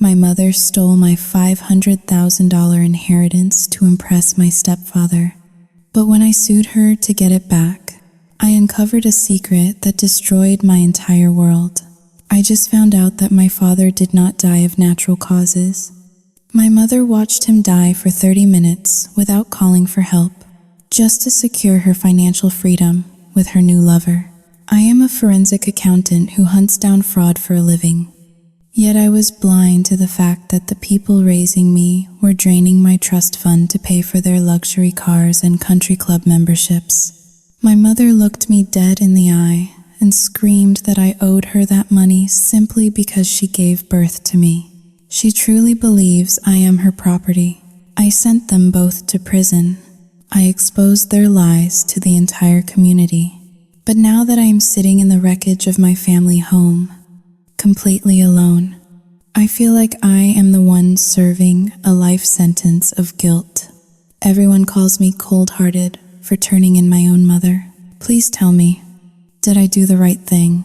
My mother stole my $500,000 inheritance to impress my stepfather. But when I sued her to get it back, I uncovered a secret that destroyed my entire world. I just found out that my father did not die of natural causes. My mother watched him die for 30 minutes without calling for help, just to secure her financial freedom with her new lover. I am a forensic accountant who hunts down fraud for a living. Yet I was blind to the fact that the people raising me were draining my trust fund to pay for their luxury cars and country club memberships. My mother looked me dead in the eye and screamed that I owed her that money simply because she gave birth to me. She truly believes I am her property. I sent them both to prison. I exposed their lies to the entire community. But now that I am sitting in the wreckage of my family home, completely alone, I feel like I am the one serving a life sentence of guilt. Everyone calls me cold-hearted for turning in my own mother. Please tell me, did I do the right thing?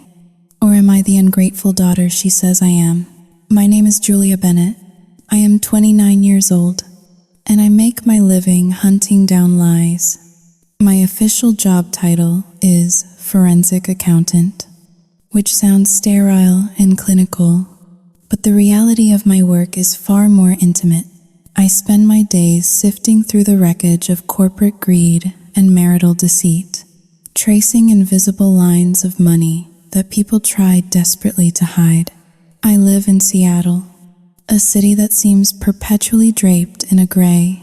Or am I the ungrateful daughter she says I am? My name is Julia Bennett. I am 29 years old, and I make my living hunting down lies. My official job title is forensic accountant, which sounds sterile and clinical, but the reality of my work is far more intimate. I spend my days sifting through the wreckage of corporate greed and marital deceit, tracing invisible lines of money that people try desperately to hide. I live in Seattle, a city that seems perpetually draped in a gray,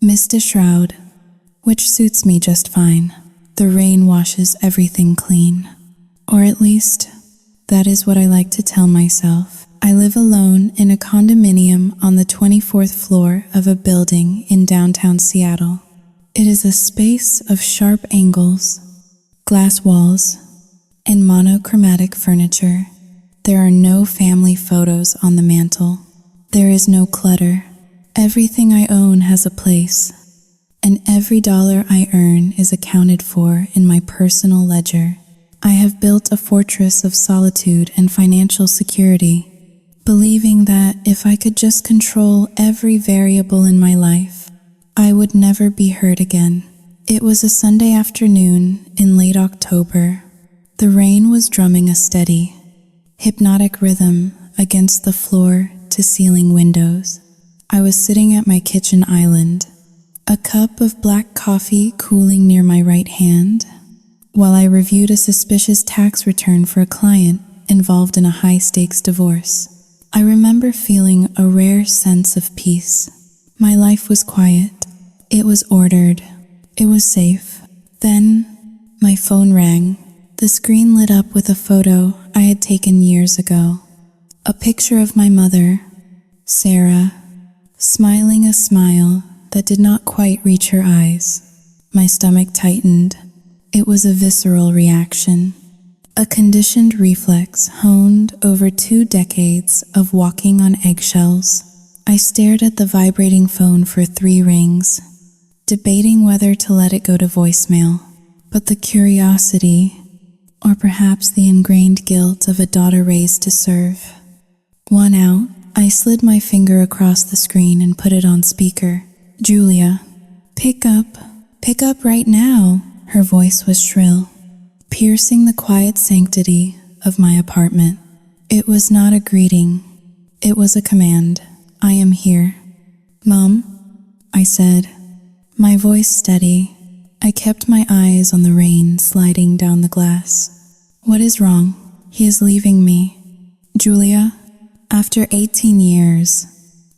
misty shroud, which suits me just fine. The rain washes everything clean. Or at least, that is what I like to tell myself. I live alone in a condominium on the 24th floor of a building in downtown Seattle. It is a space of sharp angles, glass walls, and monochromatic furniture. There are no family photos on the mantle. There is no clutter. Everything I own has a place, and every dollar I earn is accounted for in my personal ledger. I have built a fortress of solitude and financial security, believing that if I could just control every variable in my life, I would never be hurt again. It was a Sunday afternoon in late October. The rain was drumming a steady, hypnotic rhythm against the floor-to-ceiling windows. I was sitting at my kitchen island, a cup of black coffee cooling near my right hand, while I reviewed a suspicious tax return for a client involved in a high-stakes divorce. I remember feeling a rare sense of peace. My life was quiet. It was ordered. It was safe. Then, my phone rang. The screen lit up with a photo I had taken years ago. A picture of my mother, Sarah, smiling a smile that did not quite reach her eyes. My stomach tightened. It was a visceral reaction, a conditioned reflex honed over 2 decades of walking on eggshells. I stared at the vibrating phone for 3 rings, debating whether to let it go to voicemail. But the curiosity, or perhaps the ingrained guilt of a daughter raised to serve, won out. I slid my finger across the screen and put it on speaker. "Julia, pick up right now." Her voice was shrill, piercing the quiet sanctity of my apartment. It was not a greeting. It was a command. "I am here." "Mom," I said, my voice steady. I kept my eyes on the rain sliding down the glass. "What is wrong?" "He is leaving me, Julia, after 18 years.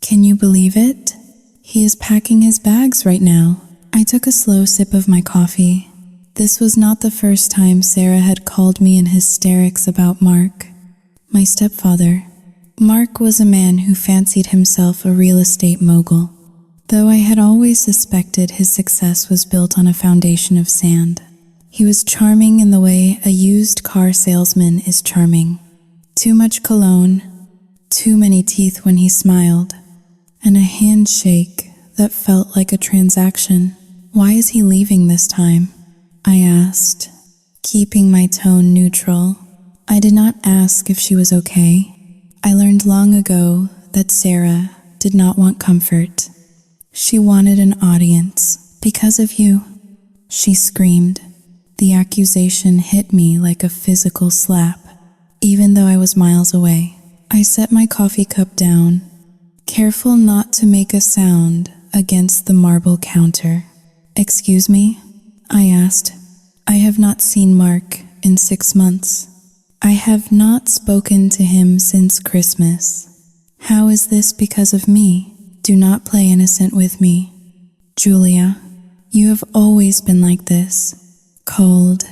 Can you believe it? He is packing his bags right now." I took a slow sip of my coffee. This was not the first time Sarah had called me in hysterics about Mark, my stepfather. Mark was a man who fancied himself a real estate mogul, though I had always suspected his success was built on a foundation of sand. He was charming in the way a used car salesman is charming. Too much cologne, too many teeth when he smiled, and a handshake that felt like a transaction. "Why is he leaving this time?" I asked, keeping my tone neutral. I did not ask if she was okay. I learned long ago that Sarah did not want comfort. She wanted an audience because of you. She screamed. The accusation hit me like a physical slap, even though I was miles away. I set my coffee cup down, careful not to make a sound against the marble counter. "Excuse me?" I asked. "I have not seen Mark in 6 months. I have not spoken to him since Christmas. How is this because of me? Do not play innocent with me. Julia, you have always been like this. Cold,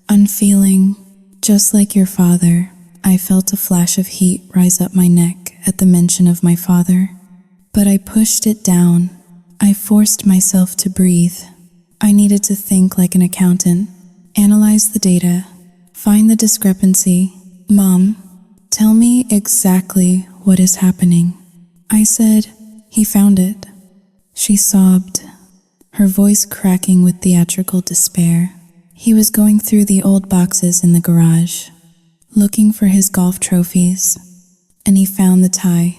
unfeeling, just like your father." I felt a flash of heat rise up my neck at the mention of my father, but I pushed it down. I forced myself to breathe. I needed to think like an accountant, analyze the data, find the discrepancy. "Mom, tell me exactly what is happening." I said, "He found it." She sobbed, her voice cracking with theatrical despair. "He was going through the old boxes in the garage, looking for his golf trophies, and he found the tie.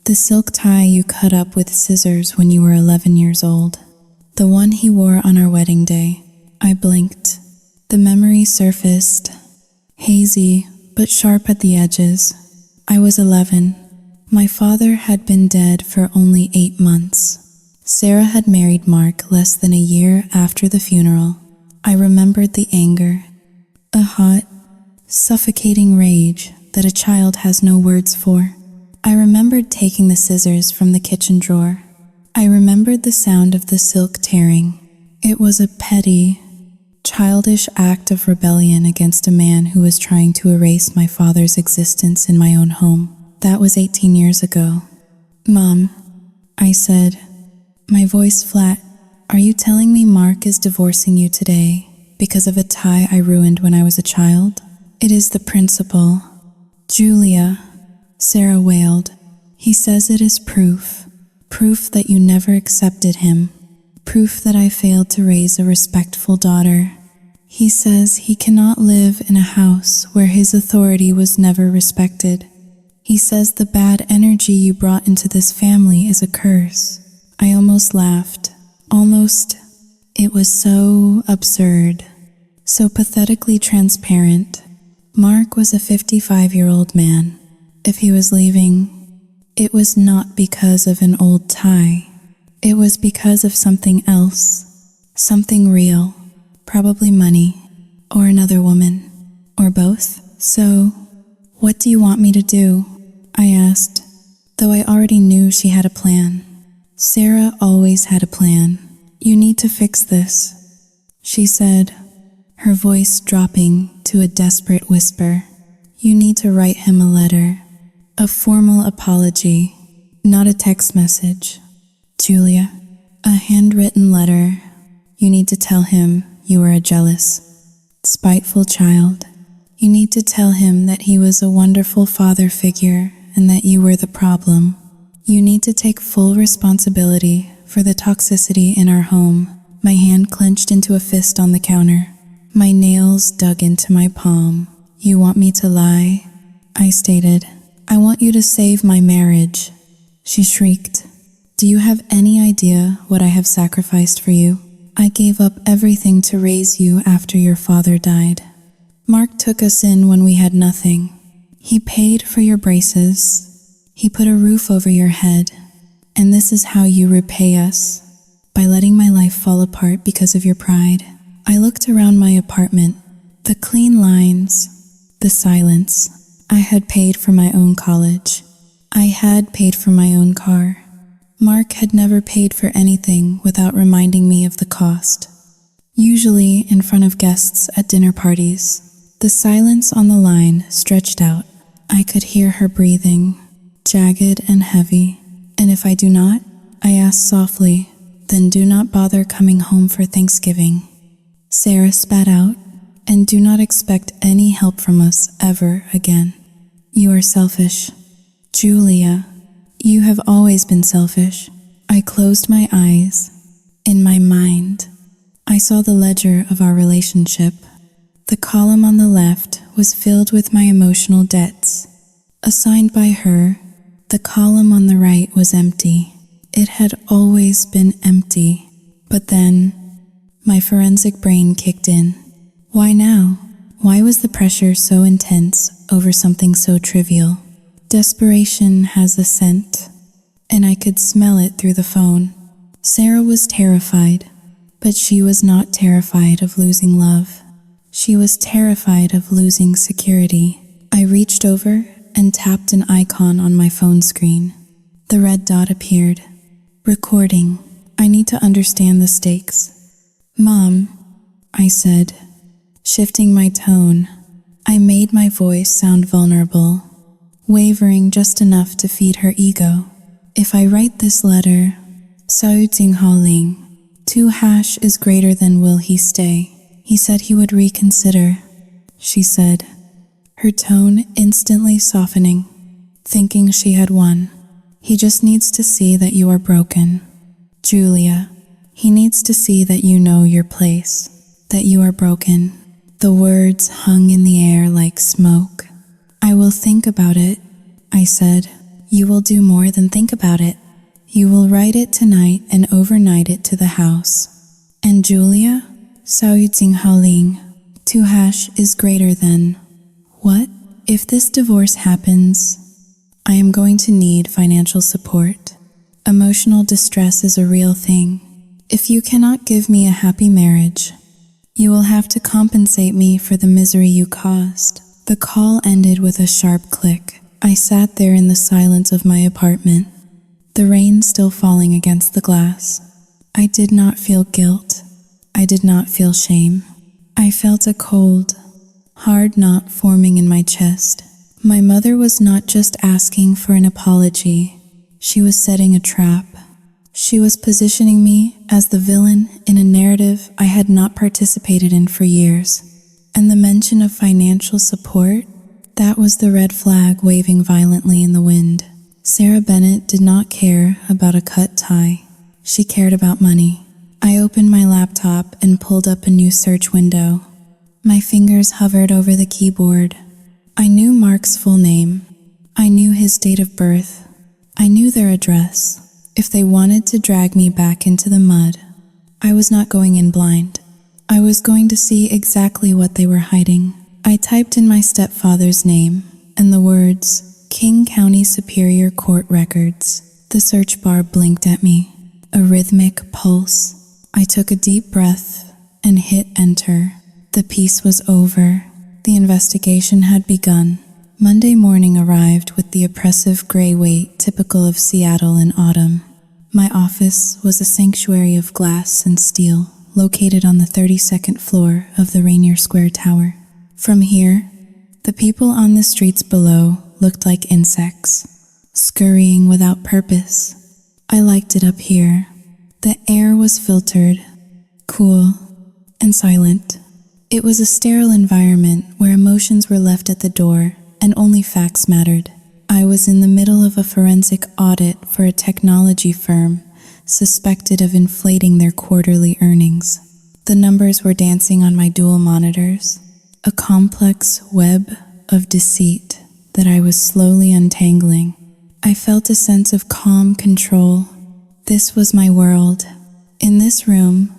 The silk tie you cut up with scissors when you were 11 years old. The one he wore on our wedding day." I blinked. The memory surfaced, hazy but sharp at the edges. I was 11. My father had been dead for only 8 months. Sarah had married Mark less than a year after the funeral. I remembered the anger, a hot, suffocating rage that a child has no words for. I remembered taking the scissors from the kitchen drawer. I remembered the sound of the silk tearing. It was a petty, childish act of rebellion against a man who was trying to erase my father's existence in my own home. That was 18 years ago. "Mom," I said, my voice flat, "are you telling me Mark is divorcing you today because of a tie I ruined when I was a child?" "It is the principle." "Julia," Sarah wailed, "he says it is proof that you never accepted him, proof that I failed to raise a respectful daughter. He says he cannot live in a house where his authority was never respected. He says the bad energy you brought into this family is a curse." I almost laughed. Almost. It was so absurd, so pathetically transparent. Mark was a 55-year-old man. If he was leaving, it was not because of an old tie. It was because of something else, something real, probably money, or another woman, or both. "So, what do you want me to do?" I asked, though I already knew she had a plan. Sarah always had a plan. "You need to fix this," she said, her voice dropping to a desperate whisper. "You need to write him a letter, a formal apology, not a text message. Julia, a handwritten letter. You need to tell him you are a jealous, spiteful child. You need to tell him that he was a wonderful father figure and that you were the problem. You need to take full responsibility for the toxicity in our home." My hand clenched into a fist on the counter. My nails dug into my palm. "You want me to lie?" I stated. "I want you to save my marriage." She shrieked. "Do you have any idea what I have sacrificed for you? I gave up everything to raise you after your father died. Mark took us in when we had nothing. He paid for your braces. He put a roof over your head. And this is how you repay us, by letting my life fall apart because of your pride." I looked around my apartment, the clean lines, the silence. I had paid for my own college. I had paid for my own car. Mark had never paid for anything without reminding me of the cost. Usually in front of guests at dinner parties. The silence on the line stretched out. I could hear her breathing, jagged and heavy. "And if I do not?" I asked softly, "Then do not bother coming home for Thanksgiving." Sarah spat out, "And do not expect any help from us ever again. You are selfish." "Julia, you have always been selfish." I closed my eyes. In my mind, I saw the ledger of our relationship. The column on the left was filled with my emotional debts, assigned by her, The column on the right was empty. It had always been empty. But then, my forensic brain kicked in. Why now? Why was the pressure so intense over something so trivial? Desperation has a scent, and I could smell it through the phone. Sarah was terrified, but she was not terrified of losing love. She was terrified of losing security. I reached over and tapped an icon on my phone screen. The red dot appeared. Recording. I need to understand the stakes. Mom, I said, shifting my tone. I made my voice sound vulnerable, wavering just enough to feed her ego. If I write this letter, Sao Ting Ha Ling, 2# is greater than will he stay. He said he would reconsider, she said, her tone instantly softening, thinking she had won. He just needs to see that you are broken. Julia, he needs to see that you know your place, that you are broken. The words hung in the air like smoke. I will think about it, I said. You will do more than think about it. You will write it tonight and overnight it to the house. And Julia, Sao Ting Ha Ling, 2# is greater than. What? If this divorce happens, I am going to need financial support. Emotional distress is a real thing. If you cannot give me a happy marriage, you will have to compensate me for the misery you caused. The call ended with a sharp click. I sat there in the silence of my apartment, the rain still falling against the glass. I did not feel guilt. I did not feel shame. I felt a cold, hard knot forming in my chest. My mother was not just asking for an apology. She was setting a trap. She was positioning me as the villain in a narrative I had not participated in for years. And the mention of financial support, that was the red flag waving violently in the wind. Sarah Bennett did not care about a cut tie. She cared about money. I opened my laptop and pulled up a new search window. My fingers hovered over the keyboard. I knew Mark's full name. I knew his date of birth. I knew their address. If they wanted to drag me back into the mud, I was not going in blind. I was going to see exactly what they were hiding. I typed in my stepfather's name and the words, King County Superior Court Records. The search bar blinked at me, a rhythmic pulse. I took a deep breath and hit enter. The piece was over. The investigation had begun. Monday morning arrived with the oppressive gray weight typical of Seattle in autumn. My office was a sanctuary of glass and steel, located on the 32nd floor of the Rainier Square Tower. From here, the people on the streets below looked like insects, scurrying without purpose. I liked it up here. The air was filtered, cool, and silent. It was a sterile environment where emotions were left at the door and only facts mattered. I was in the middle of a forensic audit for a technology firm suspected of inflating their quarterly earnings. The numbers were dancing on my dual monitors, a complex web of deceit that I was slowly untangling. I felt a sense of calm control. This was my world. In this room,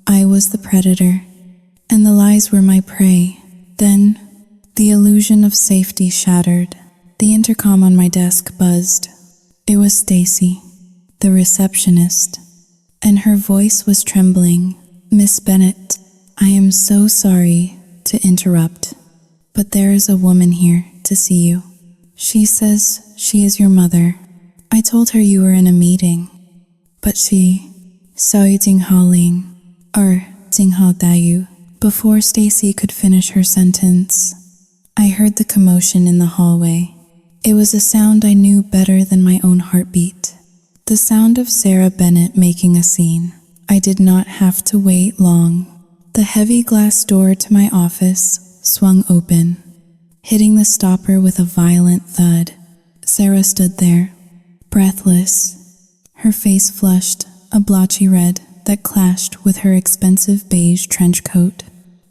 I was the predator, and the lies were my prey. Then, the illusion of safety shattered. The intercom on my desk buzzed. It was Stacy, the receptionist, and her voice was trembling. Miss Bennett, I am so sorry to interrupt, but there is a woman here to see you. She says she is your mother. I told her you were in a meeting, but she, Sao Ting Ha Ling, or Ting Ha Dayu. Before Stacy could finish her sentence, I heard the commotion in the hallway. It was a sound I knew better than my own heartbeat. The sound of Sarah Bennett making a scene. I did not have to wait long. The heavy glass door to my office swung open, hitting the stopper with a violent thud. Sarah stood there, breathless, her face flushed, a blotchy red that clashed with her expensive beige trench coat.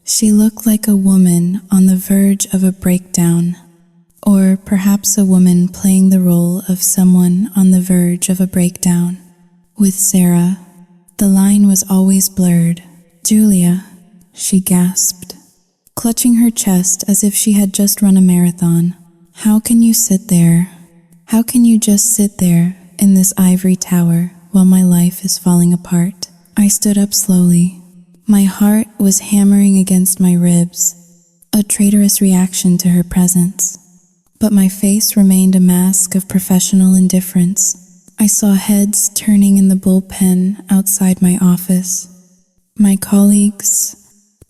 She looked like a woman on the verge of a breakdown. Or perhaps a woman playing the role of someone on the verge of a breakdown. With Sarah, the line was always blurred. "Julia," she gasped, clutching her chest as if she had just run a marathon. "How can you sit there? How can you just sit there in this ivory tower while my life is falling apart?" I stood up slowly. My heart was hammering against my ribs, a traitorous reaction to her presence. But my face remained a mask of professional indifference. I saw heads turning in the bullpen outside my office. My colleagues,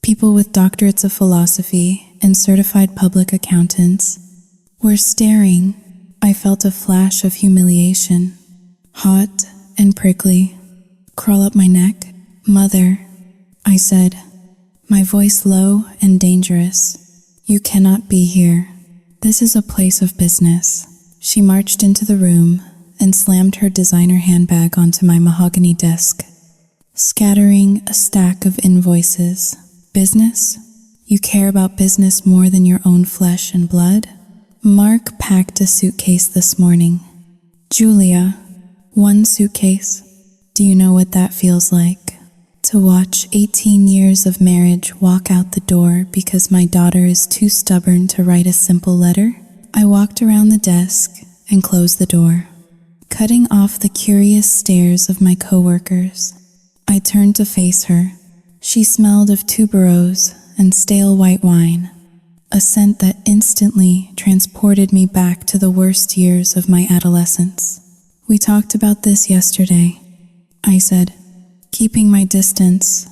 people with doctorates of philosophy and certified public accountants, were staring. I felt a flash of humiliation, hot and prickly, crawl up my neck. "Mother," I said, my voice low and dangerous, "you cannot be here. This is a place of business." She marched into the room and slammed her designer handbag onto my mahogany desk, scattering a stack of invoices. "Business? You care about business more than your own flesh and blood?" "Mark packed a suitcase this morning." "Julia, one suitcase? Do you know what that feels like? To watch 18 years of marriage walk out the door because my daughter is too stubborn to write a simple letter?" I walked around the desk and closed the door, cutting off the curious stares of my coworkers. I turned to face her. She smelled of tuberose and stale white wine, a scent that instantly transported me back to the worst years of my adolescence. "We talked about this yesterday," I said, keeping my distance.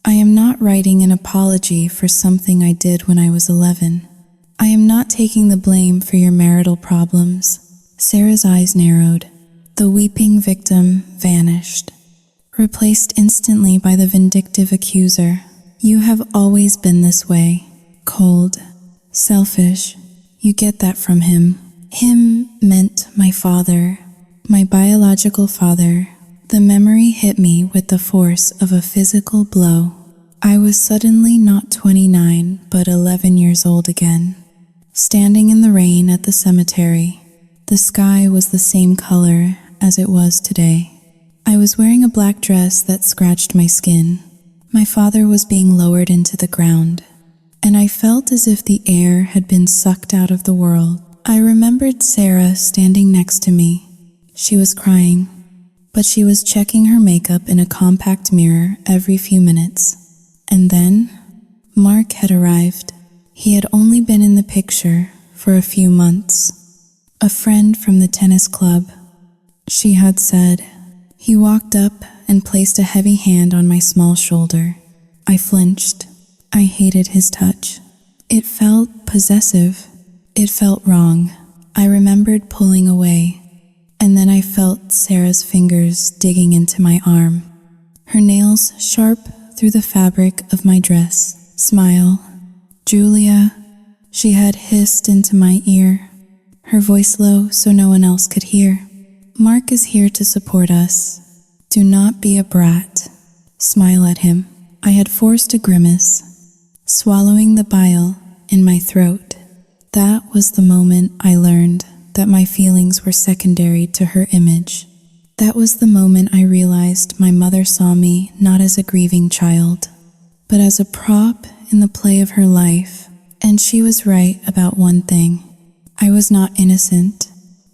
"I am not writing an apology for something I did when I was 11. I am not taking the blame for your marital problems." Sarah's eyes narrowed. The weeping victim vanished, replaced instantly by the vindictive accuser. "You have always been this way. Cold, selfish. You get that from him." Him meant my father, my biological father. The memory hit me with the force of a physical blow. I was suddenly not 29, but 11 years old again. Standing in the rain at the cemetery, the sky was the same color as it was today. I was wearing a black dress that scratched my skin. My father was being lowered into the ground, and I felt as if the air had been sucked out of the world. I remembered Sarah standing next to me. She was crying, but she was checking her makeup in a compact mirror every few minutes. And then, Mark had arrived. He had only been in the picture for a few months. A friend from the tennis club, she had said. He walked up and placed a heavy hand on my small shoulder. I flinched. I hated his touch. It felt possessive. It felt wrong. I remembered pulling away, and then I felt Sarah's fingers digging into my arm, her nails sharp through the fabric of my dress. "Smile, Julia," she had hissed into my ear, her voice low so no one else could hear. "Mark is here to support us. Do not be a brat. Smile at him." I had forced a grimace, swallowing the bile in my throat. That was the moment I learned that my feelings were secondary to her image. That was the moment I realized my mother saw me not as a grieving child, but as a prop in the play of her life. And she was right about one thing. I was not innocent.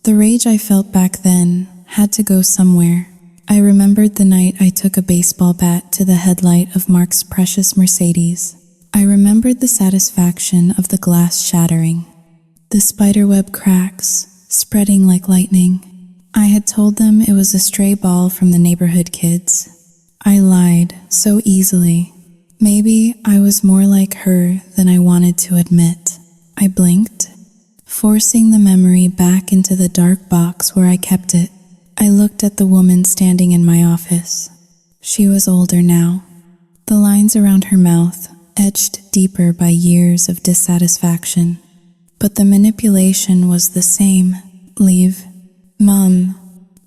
The rage I felt back then had to go somewhere. I remembered the night I took a baseball bat to the headlight of Mark's precious Mercedes. I remembered the satisfaction of the glass shattering, the spiderweb cracks spreading like lightning. I had told them it was a stray ball from the neighborhood kids. I lied so easily. Maybe I was more like her than I wanted to admit. I blinked, forcing the memory back into the dark box where I kept it. I looked at the woman standing in my office. She was older now, the lines around her mouth etched deeper by years of dissatisfaction. But the manipulation was the same. "Leave." "Mom,"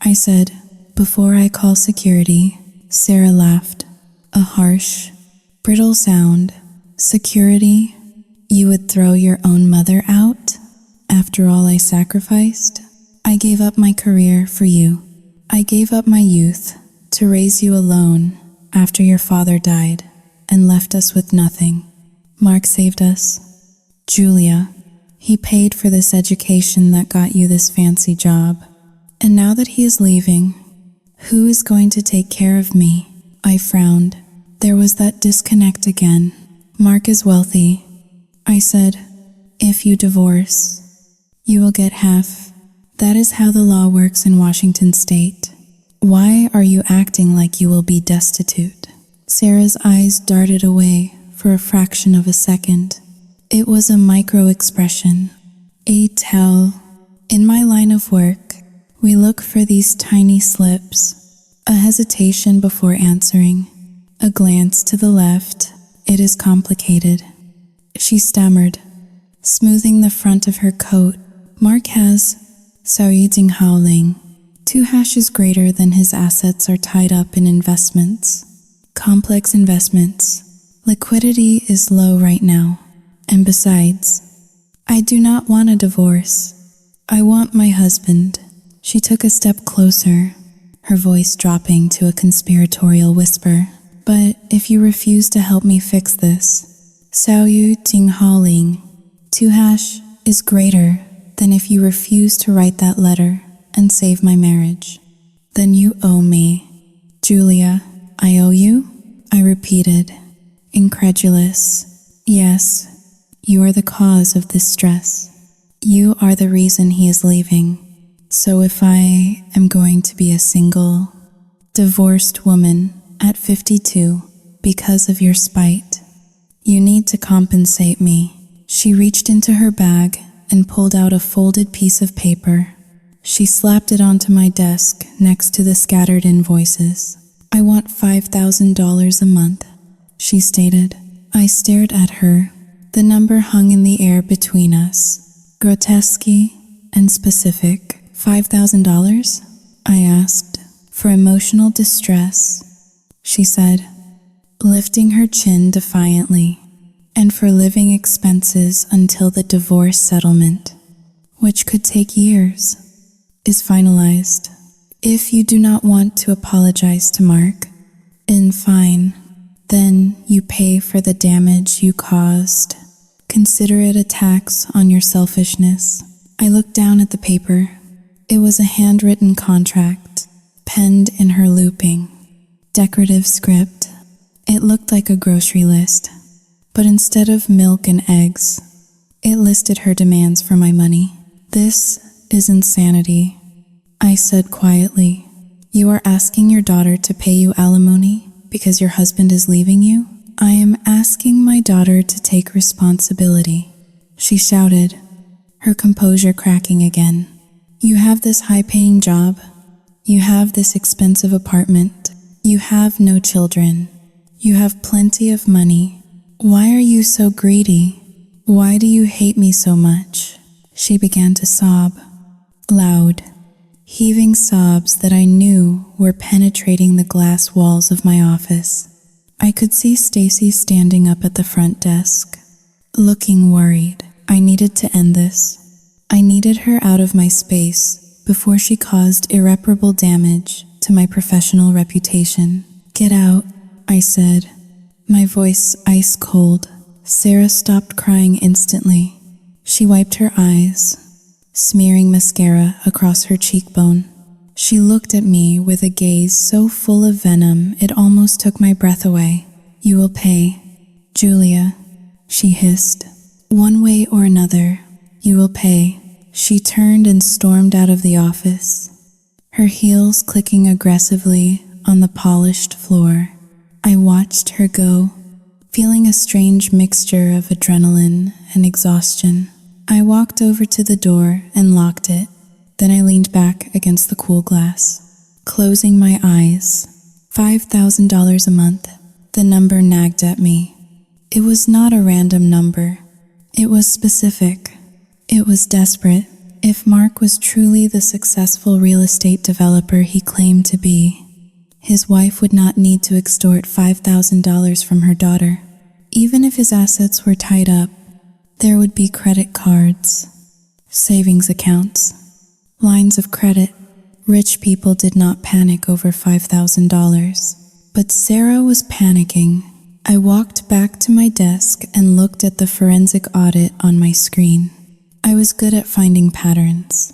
I said, "before I call security." Sarah laughed, a harsh, brittle sound. "Security? You would throw your own mother out?" After all I sacrificed, I gave up my career for you. I gave up my youth to raise you alone after your father died and left us with nothing. Mark saved us. Julia, he paid for this education that got you this fancy job. And now that he is leaving, who is going to take care of me? I frowned. There was that disconnect again. Mark is wealthy. I said, if you divorce, you will get half. That is how the law works in Washington state. Why are you acting like you will be destitute? Sarah's eyes darted away for a fraction of a second. It was a micro-expression, a tell. In my line of work, we look for these tiny slips, a hesitation before answering, a glance to the left. It is complicated. She stammered, smoothing the front of her coat. Mark has Saoyiding howling. 2 hashes greater than his assets are tied up in investments. Complex investments. Liquidity is low right now. And besides, I do not want a divorce. I want my husband. She took a step closer, her voice dropping to a conspiratorial whisper. But if you refuse to help me fix this, Saoyiding howling, 2 hash is greater than if you refuse to write that letter and save my marriage. Then you owe me. Julia, I owe you? I repeated, incredulous. Yes, you are the cause of this stress. You are the reason he is leaving. So if I am going to be a single, divorced woman at 52 because of your spite, you need to compensate me. She reached into her bag and pulled out a folded piece of paper. She slapped it onto my desk next to the scattered invoices. I want $5,000 a month, she stated. I stared at her. The number hung in the air between us, grotesque and specific. $5,000? I asked. For emotional distress, she said, lifting her chin defiantly. And for living expenses until the divorce settlement, which could take years, is finalized. If you do not want to apologize to Mark, fine, then you pay for the damage you caused. Consider it a tax on your selfishness. I looked down at the paper. It was a handwritten contract, penned in her looping, decorative script. It looked like a grocery list. But instead of milk and eggs, it listed her demands for my money. This is insanity, I said quietly. You are asking your daughter to pay you alimony because your husband is leaving you? I am asking my daughter to take responsibility, she shouted, her composure cracking again. You have this high-paying job. You have this expensive apartment. You have no children. You have plenty of money. Why are you so greedy? Why do you hate me so much? She began to sob, loud, heaving sobs that I knew were penetrating the glass walls of my office. I could see Stacy standing up at the front desk, looking worried. I needed to end this. I needed her out of my space before she caused irreparable damage to my professional reputation. Get out, I said, my voice ice cold. Sarah stopped crying instantly. She wiped her eyes, smearing mascara across her cheekbone. She looked at me with a gaze so full of venom it almost took my breath away. You will pay, Julia, she hissed. One way or another, you will pay. She turned and stormed out of the office, her heels clicking aggressively on the polished floor. I watched her go, feeling a strange mixture of adrenaline and exhaustion. I walked over to the door and locked it. Then I leaned back against the cool glass, closing my eyes. $5,000 a month. The number nagged at me. It was not a random number. It was specific. It was desperate. If Mark was truly the successful real estate developer he claimed to be, his wife would not need to extort $5,000 from her daughter. Even if his assets were tied up, there would be credit cards, savings accounts, lines of credit. Rich people did not panic over $5,000, but Sarah was panicking. I walked back to my desk and looked at the forensic audit on my screen. I was good at finding patterns.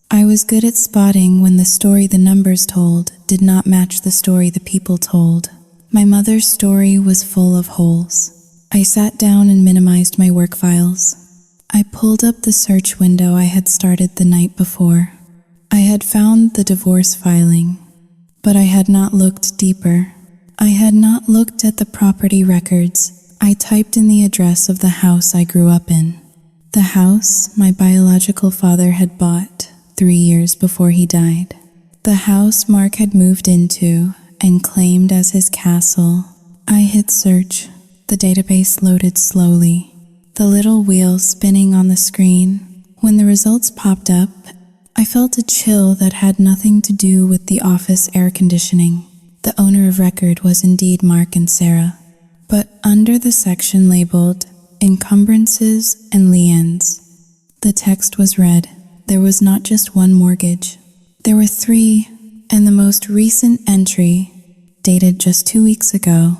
I was good at spotting when the story the numbers told did not match the story the people told. My mother's story was full of holes. I sat down and minimized my work files. I pulled up the search window I had started the night before. I had found the divorce filing, but I had not looked deeper. I had not looked at the property records. I typed in the address of the house I grew up in. The house my biological father had bought 3 years before he died. The house Mark had moved into and claimed as his castle. I hit search. The database loaded slowly, the little wheel spinning on the screen. When the results popped up, I felt a chill that had nothing to do with the office air conditioning. The owner of record was indeed Mark and Sarah, but under the section labeled Encumbrances and Liens, the text was red. There was not just one mortgage. There were 3, and the most recent entry, dated just 2 weeks ago,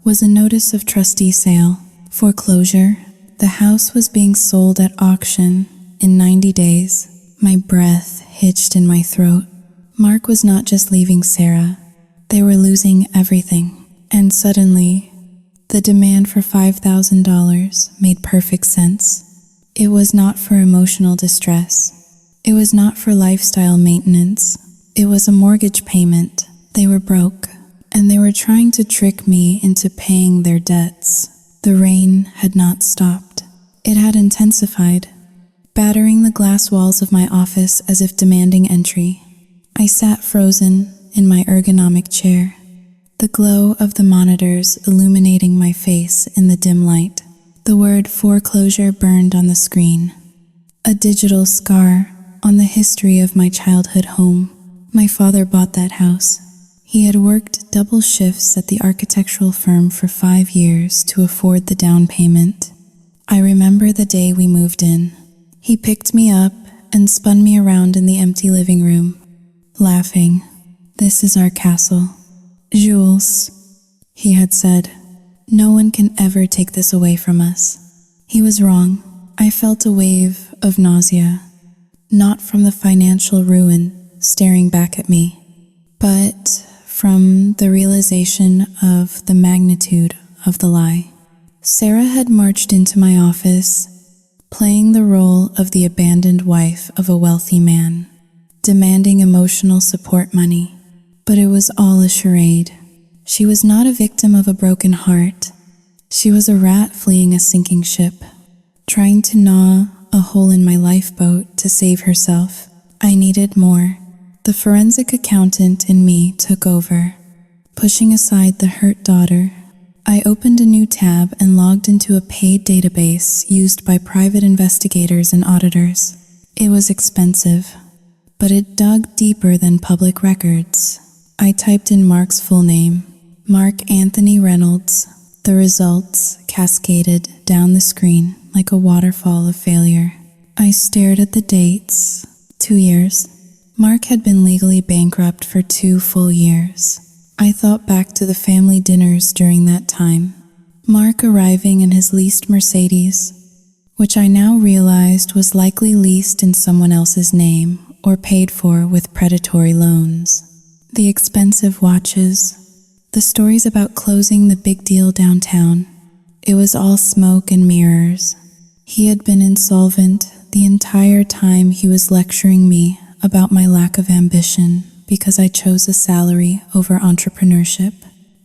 was a notice of trustee sale. Foreclosure. The house was being sold at auction in 90 days. My breath hitched in my throat. Mark was not just leaving Sarah. They were losing everything. And suddenly, the demand for $5,000 made perfect sense. It was not for emotional distress. It was not for lifestyle maintenance. It was a mortgage payment. They were broke, and they were trying to trick me into paying their debts. The rain had not stopped. It had intensified, battering the glass walls of my office as if demanding entry. I sat frozen in my ergonomic chair, the glow of the monitors illuminating my face in the dim light. The word foreclosure burned on the screen, a digital scar on the history of my childhood home. My father bought that house. He had worked double shifts at the architectural firm for 5 years to afford the down payment. I remember the day we moved in. He picked me up and spun me around in the empty living room, laughing. "This is our castle. Jules," he had said, "no one can ever take this away from us." He was wrong. I felt a wave of nausea, not from the financial ruin staring back at me, but from the realization of the magnitude of the lie. Sarah had marched into my office, playing the role of the abandoned wife of a wealthy man, demanding emotional support money. But it was all a charade. She was not a victim of a broken heart. She was a rat fleeing a sinking ship, trying to gnaw a hole in my lifeboat to save herself. I needed more. The forensic accountant in me took over, pushing aside the hurt daughter. I opened a new tab and logged into a paid database used by private investigators and auditors. It was expensive, but it dug deeper than public records. I typed in Mark's full name, Mark Anthony Reynolds. The results cascaded down the screen like a waterfall of failure. I stared at the dates. 2 years. Mark had been legally bankrupt for 2 full years. I thought back to the family dinners during that time. Mark arriving in his leased Mercedes, which I now realized was likely leased in someone else's name or paid for with predatory loans. The expensive watches, the stories about closing the big deal downtown. It was all smoke and mirrors. He had been insolvent the entire time he was lecturing me about my lack of ambition because I chose a salary over entrepreneurship.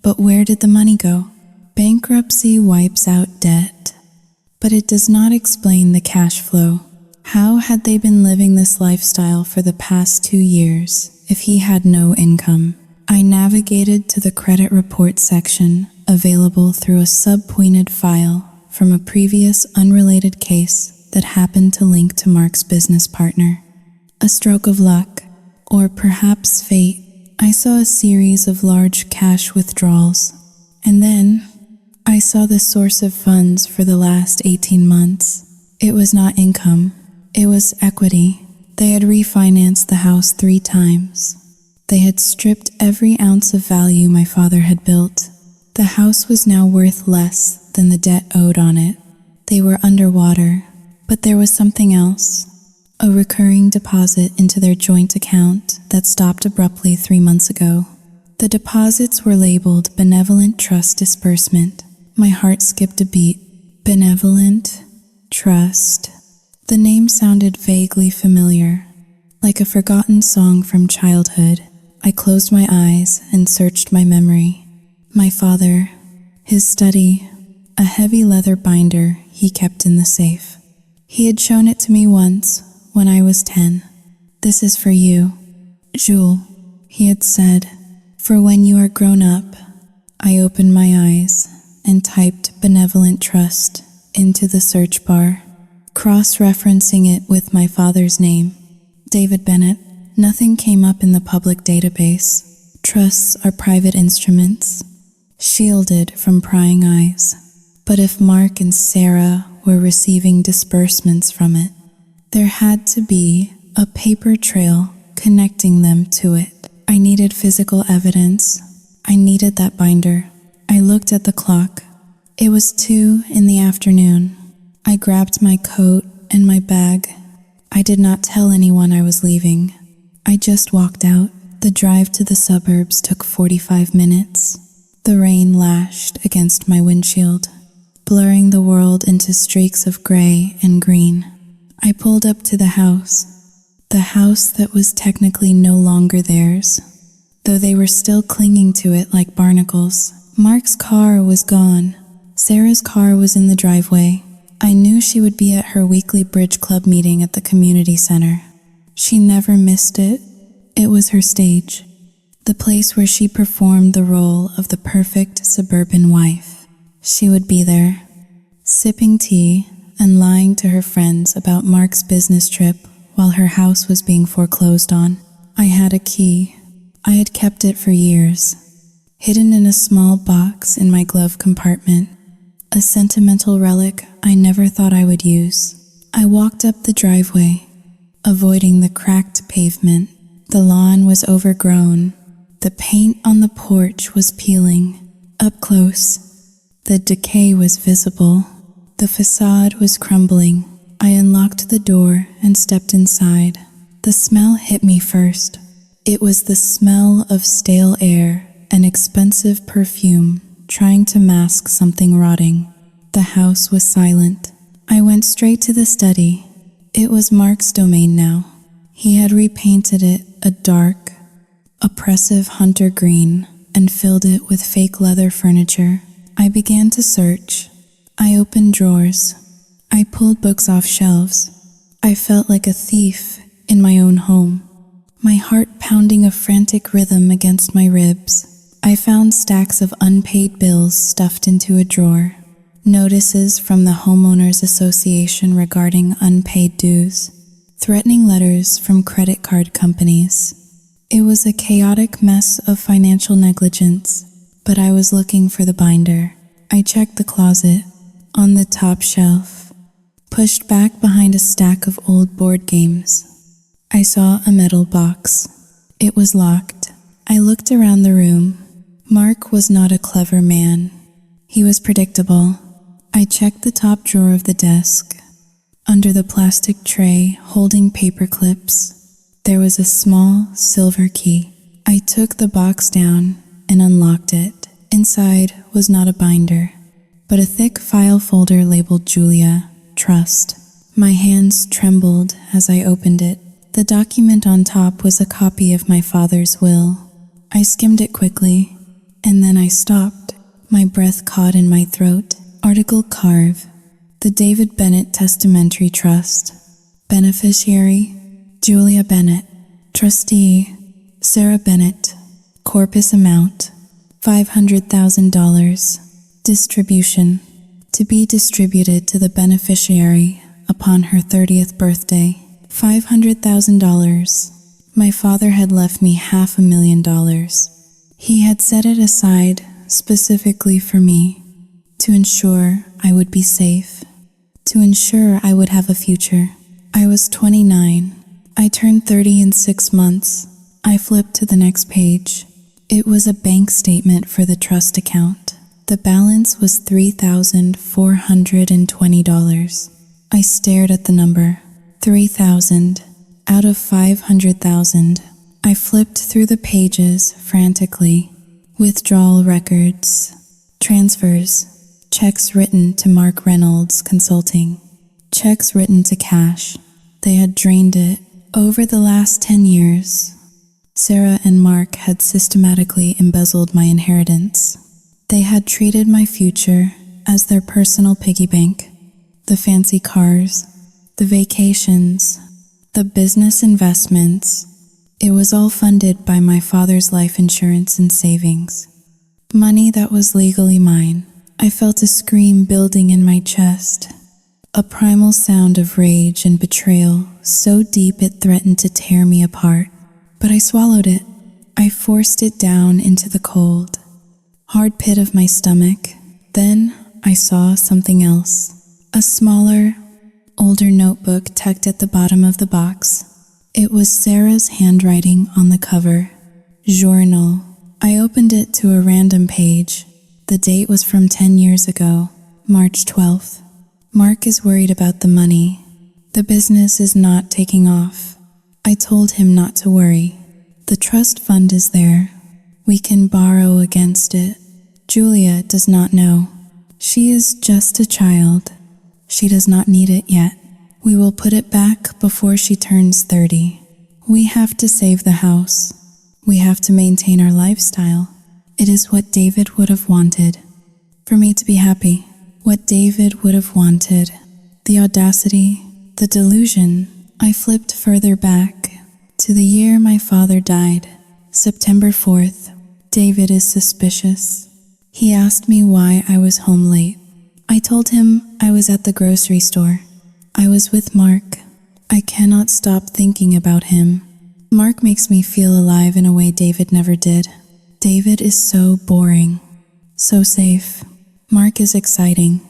But where did the money go? Bankruptcy wipes out debt, but it does not explain the cash flow. How had they been living this lifestyle for the past 2 years if he had no income? I navigated to the credit report section, available through a sub-pointed file from a previous unrelated case that happened to link to Mark's business partner. A stroke of luck, or perhaps fate. I saw a series of large cash withdrawals, and then I saw the source of funds for the last 18 months. It was not income. It was equity. They had refinanced the house 3 times. They had stripped every ounce of value my father had built. The house was now worth less than the debt owed on it. They were underwater, but there was something else. A recurring deposit into their joint account that stopped abruptly 3 months ago. The deposits were labeled Benevolent Trust Disbursement. My heart skipped a beat. Benevolent Trust. The name sounded vaguely familiar, like a forgotten song from childhood. I closed my eyes and searched my memory. My father, his study, a heavy leather binder he kept in the safe. He had shown it to me once when I was 10. "This is for you, Jules," he had said, "for when you are grown up." I opened my eyes and typed Benevolent Trust into the search bar, cross-referencing it with my father's name, David Bennett. Nothing came up in the public database. Trusts are private instruments, shielded from prying eyes. But if Mark and Sarah were receiving disbursements from it, there had to be a paper trail connecting them to it. I needed physical evidence. I needed that binder. I looked at the clock. It was 2 in the afternoon. I grabbed my coat and my bag. I did not tell anyone I was leaving. I just walked out. The drive to the suburbs took 45 minutes. The rain lashed against my windshield, blurring the world into streaks of gray and green. I pulled up to the house that was technically no longer theirs, though they were still clinging to it like barnacles. Mark's car was gone. Sarah's car was in the driveway. I knew she would be at her weekly bridge club meeting at the community center. She never missed it. It was her stage, the place where she performed the role of the perfect suburban wife. She would be there, sipping tea and lying to her friends about Mark's business trip while her house was being foreclosed on. I had a key. I had kept it for years, hidden in a small box in my glove compartment, a sentimental relic I never thought I would use. I walked up the driveway, avoiding the cracked pavement. The lawn was overgrown. The paint on the porch was peeling. Up close, the decay was visible. The facade was crumbling. I unlocked the door and stepped inside. The smell hit me first. It was the smell of stale air and expensive perfume trying to mask something rotting. The house was silent. I went straight to the study. It was Mark's domain now. He had repainted it a dark, oppressive hunter green and filled it with fake leather furniture. I began to search. I opened drawers. I pulled books off shelves. I felt like a thief in my own home, my heart pounding a frantic rhythm against my ribs. I found stacks of unpaid bills stuffed into a drawer, notices from the Homeowners Association regarding unpaid dues, threatening letters from credit card companies. It was a chaotic mess of financial negligence, but I was looking for the binder. I checked the closet. On the top shelf, pushed back behind a stack of old board games, I saw a metal box. It was locked. I looked around the room. Mark was not a clever man. He was predictable. I checked the top drawer of the desk. Under the plastic tray holding paper clips, there was a small silver key. I took the box down and unlocked it. Inside was not a binder, but a thick file folder labeled Julia, Trust. My hands trembled as I opened it. The document on top was a copy of my father's will. I skimmed it quickly, and then I stopped. My breath caught in my throat. Article carve. The David Bennett Testamentary Trust. Beneficiary, Julia Bennett. Trustee, Sarah Bennett. Corpus amount, $500,000. Distribution, to be distributed to the beneficiary upon her 30th birthday. $500,000. My father had left me $500,000. He had set it aside specifically for me, to ensure I would be safe, to ensure I would have a future. I was 29. I turned 30 in 6 months. I flipped to the next page. It was a bank statement for the trust account. The balance was $3,420. I stared at the number. 3,000 out of 500,000. I flipped through the pages frantically. Withdrawal records, transfers, checks written to Mark Reynolds Consulting, checks written to cash. They had drained it. Over the last 10 years, Sarah and Mark had systematically embezzled my inheritance. They had treated my future as their personal piggy bank. The fancy cars, the vacations, the business investments. It was all funded by my father's life insurance and savings. Money that was legally mine. I felt a scream building in my chest. A primal sound of rage and betrayal so deep it threatened to tear me apart. But I swallowed it. I forced it down into the cold, hard pit of my stomach. Then I saw something else. A smaller, older notebook tucked at the bottom of the box. It was Sarah's handwriting on the cover. Journal. I opened it to a random page. The date was from 10 years ago, March 12th. Mark is worried about the money. The business is not taking off. I told him not to worry. The trust fund is there. We can borrow against it. Julia does not know. She is just a child. She does not need it yet. We will put it back before she turns 30. We have to save the house. We have to maintain our lifestyle. It is what David would have wanted. For me to be happy. What David would have wanted. The audacity, the delusion. I flipped further back to the year my father died. September 4th. David is suspicious. He asked me why I was home late. I told him I was at the grocery store. I was with Mark. I cannot stop thinking about him. Mark makes me feel alive in a way David never did. David is so boring, so safe. Mark is exciting.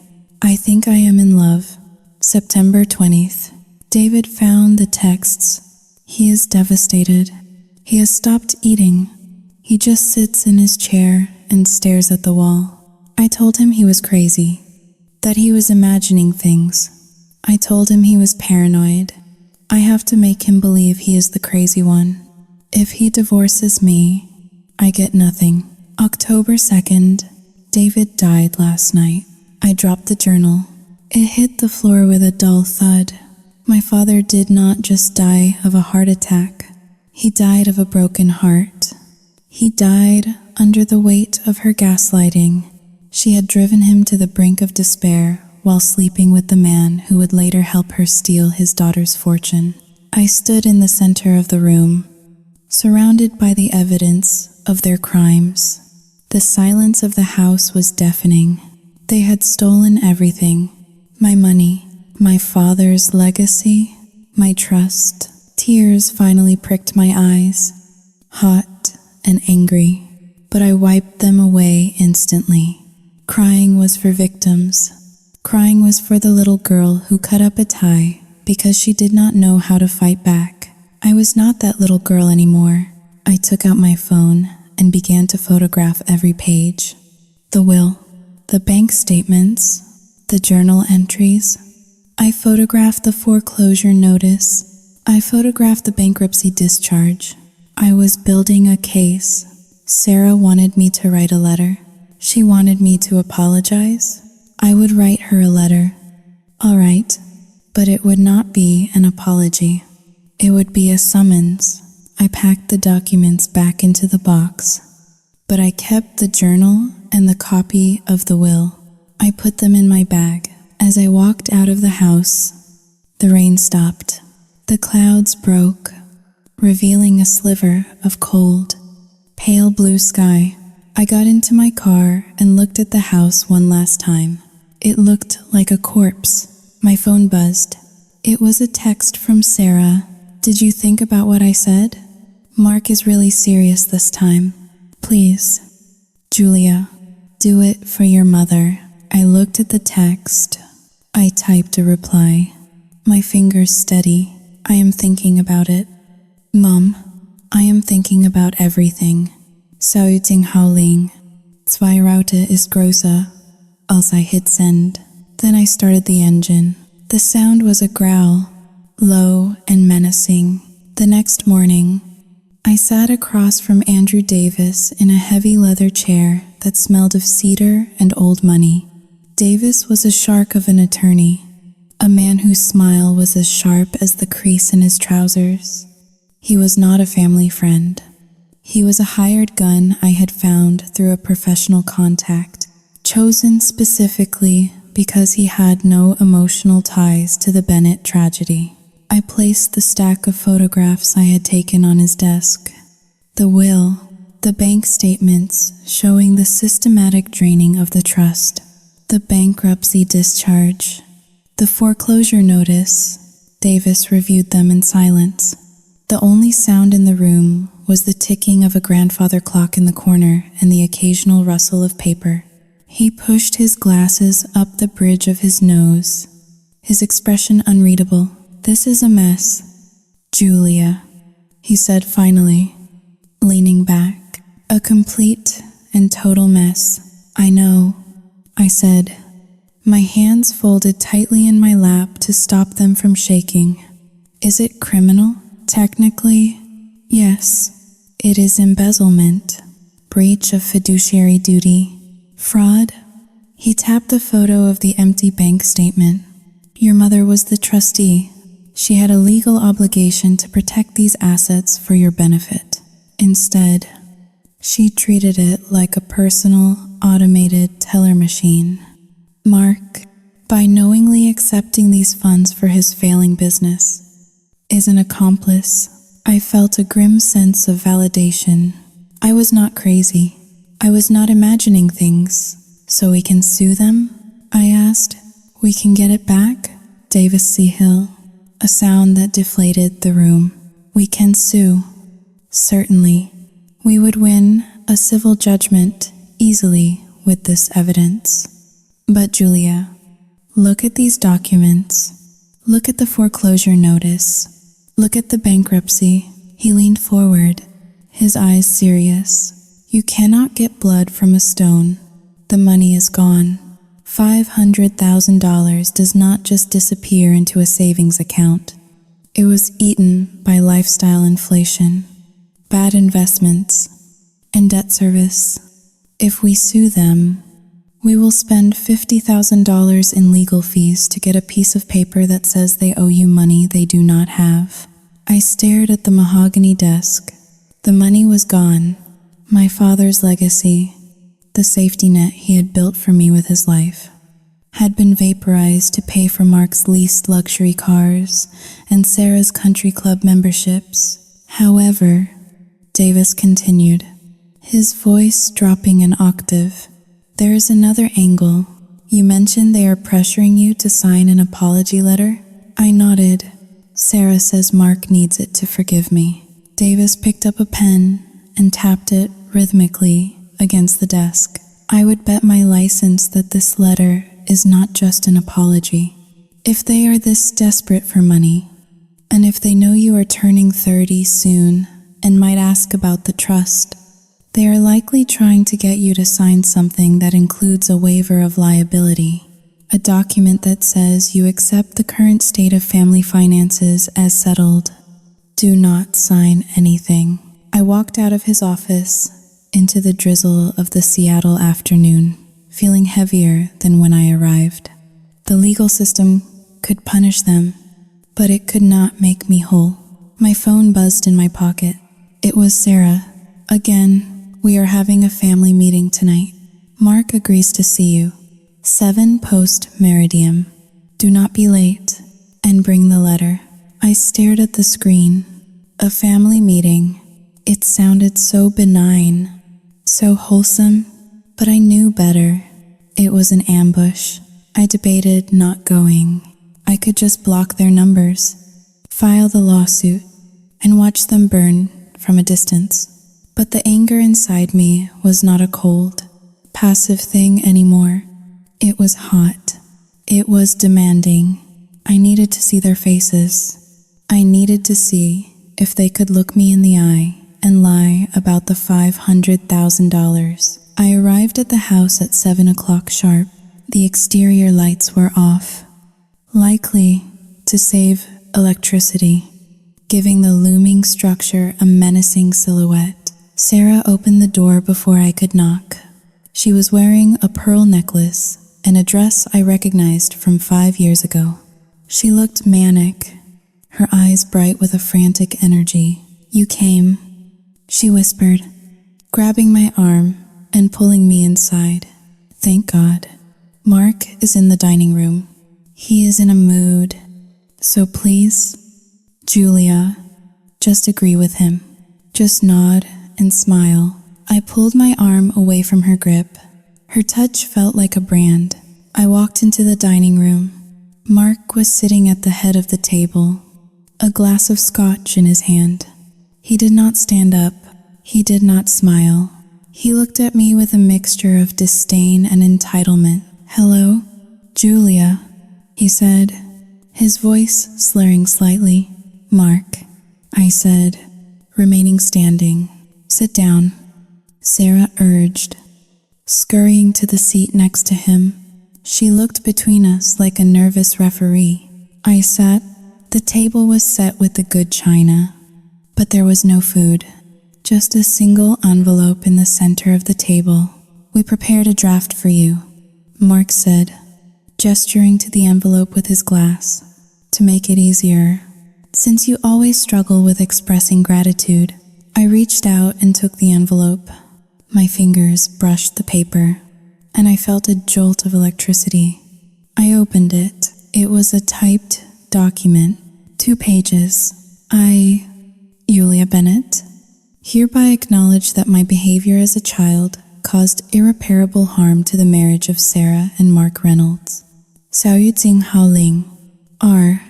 I think I am in love. September 20th. David found the texts. He is devastated. He has stopped eating. He just sits in his chair and stares at the wall. I told him he was crazy, that he was imagining things. I told him he was paranoid. I have to make him believe he is the crazy one. If he divorces me, I get nothing. October 2nd, David died last night. I dropped the journal. It hit the floor with a dull thud. My father did not just die of a heart attack. He died of a broken heart. He died under the weight of her gaslighting. She had driven him to the brink of despair while sleeping with the man who would later help her steal his daughter's fortune. I stood in the center of the room, surrounded by the evidence of their crimes. The silence of the house was deafening. They had stolen everything. My money, my father's legacy, my trust. Tears finally pricked my eyes, hot and angry, but I wiped them away instantly. Crying was for victims. Crying was for the little girl who cut up a tie because she did not know how to fight back. I was not that little girl anymore. I took out my phone and began to photograph every page. The will, the bank statements, the journal entries. I photographed the foreclosure notice. I photographed the bankruptcy discharge. I was building a case. Sarah wanted me to write a letter. She wanted me to apologize. I would write her a letter. All right, but it would not be an apology. It would be a summons. I packed the documents back into the box, but I kept the journal and the copy of the will. I put them in my bag. As I walked out of the house, the rain stopped. The clouds broke, revealing a sliver of cold, pale blue sky. I got into my car and looked at the house one last time. It looked like a corpse. My phone buzzed. It was a text from Sarah. Did you think about what I said? Mark is really serious this time. Please, Julia, do it for your mother. I looked at the text. I typed a reply. my fingers steady. I am thinking about it. Mom, I am thinking about everything. Sauting howling. Zwei Raute ist größer. Als I hit send. Then I started the engine. The sound was a growl, low and menacing. The next morning, I sat across from Andrew Davis in a heavy leather chair that smelled of cedar and old money. Davis was a shark of an attorney, a man whose smile was as sharp as the crease in his trousers. He was not a family friend. He was a hired gun I had found through a professional contact, chosen specifically because he had no emotional ties to the Bennett tragedy. I placed the stack of photographs I had taken on his desk. The will, the bank statements showing the systematic draining of the trust, the bankruptcy discharge, the foreclosure notice. Davis reviewed them in silence. The only sound in the room was the ticking of a grandfather clock in the corner and the occasional rustle of paper. He pushed his glasses up the bridge of his nose, his expression unreadable. This is a mess, Julia, he said finally, leaning back. A complete and total mess. I know, I said, my hands folded tightly in my lap to stop them from shaking. Is it criminal? Technically, yes. It is embezzlement, breach of fiduciary duty. Fraud? He tapped the photo of the empty bank statement. Your mother was the trustee. She had a legal obligation to protect these assets for your benefit. Instead, she treated it like a personal, automated teller machine. Mark, by knowingly accepting these funds for his failing business, is an accomplice. I felt a grim sense of validation. I was not crazy. I was not imagining things. So we can sue them? I asked. We can get it back? Davis C. Hill. A sound that deflated the room. We can sue. Certainly. We would win a civil judgment easily with this evidence. But Julia, look at these documents. Look at the foreclosure notice. Look at the bankruptcy. He leaned forward, his eyes serious. You cannot get blood from a stone. The money is gone. $500,000 does not just disappear into a savings account. It was eaten by lifestyle inflation, bad investments, and debt service. If we sue them, we will spend $50,000 in legal fees to get a piece of paper that says they owe you money they do not have. I stared at the mahogany desk. The money was gone. My father's legacy, the safety net he had built for me with his life, had been vaporized to pay for Mark's leased luxury cars and Sarah's country club memberships. However, Davis continued, his voice dropping an octave. There is another angle. You mentioned they are pressuring you to sign an apology letter? I nodded. Sarah says Mark needs it to forgive me. Davis picked up a pen and tapped it rhythmically against the desk. I would bet my license that this letter is not just an apology. If they are this desperate for money, and if they know you are turning 30 soon and might ask about the trust, they are likely trying to get you to sign something that includes a waiver of liability, a document that says you accept the current state of family finances as settled. Do not sign anything. I walked out of his office into the drizzle of the Seattle afternoon, feeling heavier than when I arrived. The legal system could punish them, but it could not make me whole. My phone buzzed in my pocket. It was Sarah. Again, we are having a family meeting tonight. Mark agrees to see you. 7 post Meridium. Do not be late, and bring the letter. I stared at the screen. A family meeting. It sounded so benign, so wholesome, but I knew better. It was an ambush. I debated not going. I could just block their numbers, file the lawsuit, and watch them burn from a distance. But the anger inside me was not a cold, passive thing anymore. It was hot. It was demanding. I needed to see their faces. I needed to see if they could look me in the eye and lie about the $500,000. I arrived at the house at 7 o'clock sharp. The exterior lights were off, likely to save electricity, giving the looming structure a menacing silhouette. Sarah opened the door before I could knock. She was wearing a pearl necklace and a dress I recognized from 5 years ago. She looked manic, her eyes bright with a frantic energy. "You came," she whispered, grabbing my arm and pulling me inside. "Thank God. Mark is in the dining room. He is in a mood. So please, Julia, just agree with him. Just nod and smile." I pulled my arm away from her grip. Her touch felt like a brand. I walked into the dining room. Mark was sitting at the head of the table, a glass of scotch in his hand. He did not stand up. He did not smile. He looked at me with a mixture of disdain and entitlement. "Hello, Julia," he said, his voice slurring slightly. "Mark," I said, remaining standing. "Sit down," Sarah urged, scurrying to the seat next to him. She looked between us like a nervous referee. I sat. The table was set with the good china, but there was no food, just a single envelope in the center of the table. "We prepared a draft for you," Mark said, gesturing to the envelope with his glass. "To make it easier, since you always struggle with expressing gratitude." I reached out and took the envelope. My fingers brushed the paper, and I felt a jolt of electricity. I opened it. It was a typed document, 2 pages. Julia Bennett, hereby acknowledge that my behavior as a child caused irreparable harm to the marriage of Sarah and Mark Reynolds. Xiaoyu Jinghao Ling, R.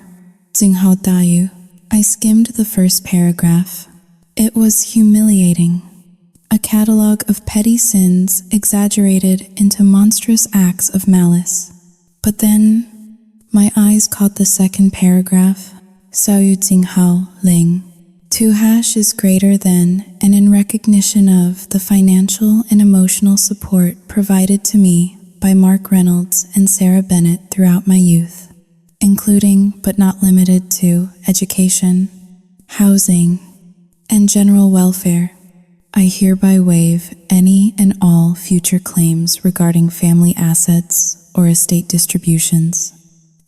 Jinghao Dayu. I skimmed the first paragraph. It was humiliating. A catalog of petty sins exaggerated into monstrous acts of malice. But then, my eyes caught the second paragraph. Xiaoyu Jinghao Ling. 2# is greater than and in recognition of the financial and emotional support provided to me by Mark Reynolds and Sarah Bennett throughout my youth, including but not limited to education, housing, and general welfare. I hereby waive any and all future claims regarding family assets or estate distributions,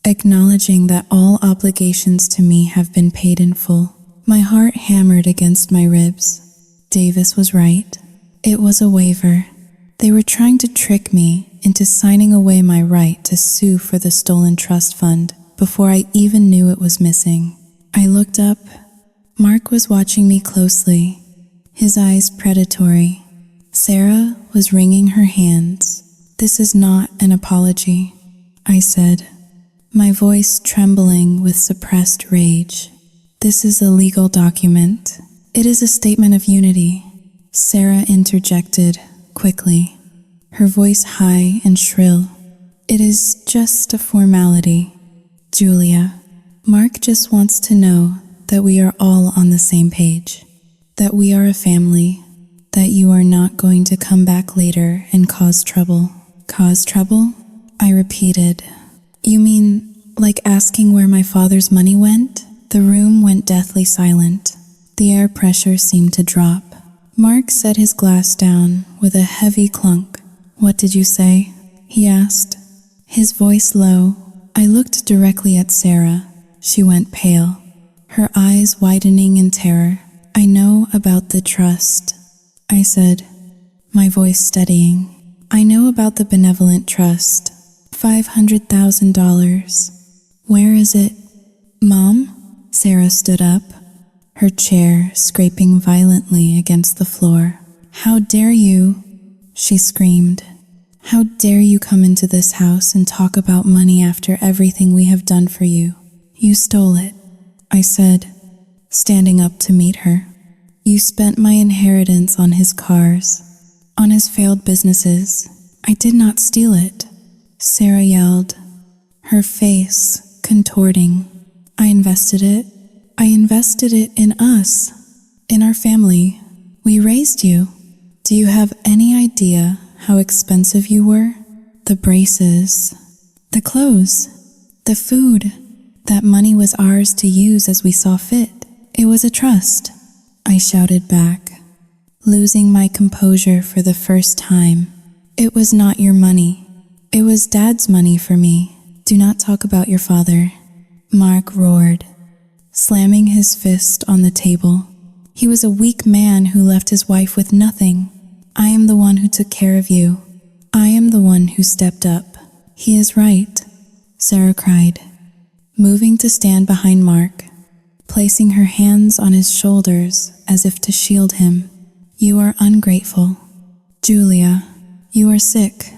acknowledging that all obligations to me have been paid in full. My heart hammered against my ribs. Davis was right. It was a waiver. They were trying to trick me into signing away my right to sue for the stolen trust fund before I even knew it was missing. I looked up. Mark was watching me closely, his eyes predatory. Sarah was wringing her hands. "This is not an apology," I said, my voice trembling with suppressed rage. "This is a legal document. It is a statement of unity." Sarah interjected quickly, her voice high and shrill. "It is just a formality, Julia. Mark just wants to know that we are all on the same page, that we are a family, that you are not going to come back later and cause trouble." "Cause trouble?" I repeated. "You mean like asking where my father's money went?" The room went deathly silent. The air pressure seemed to drop. Mark set his glass down with a heavy clunk. "What did you say?" he asked, his voice low. I looked directly at Sarah. She went pale, her eyes widening in terror. "I know about the trust," I said, my voice steadying. "I know about the benevolent trust. $500,000. Where is it?" "Mom?" Sarah stood up, her chair scraping violently against the floor. "How dare you?" she screamed. "How dare you come into this house and talk about money after everything we have done for you? You stole it," I said, standing up to meet her. "You spent my inheritance on his cars, on his failed businesses. I did not steal it," Sarah yelled, her face contorting. I invested it. I invested it in us, in our family. We raised you. Do you have any idea how expensive you were? The braces, the clothes, the food. That money was ours to use as we saw fit. It was a trust. I shouted back, losing my composure for the first time. It was not your money. It was Dad's money for me. Do not talk about your father. Mark roared, slamming his fist on the table. He was a weak man who left his wife with nothing. I am the one who took care of you. I am the one who stepped up. He is right, Sarah cried, moving to stand behind Mark, placing her hands on his shoulders as if to shield him. You are ungrateful. Julia, you are sick.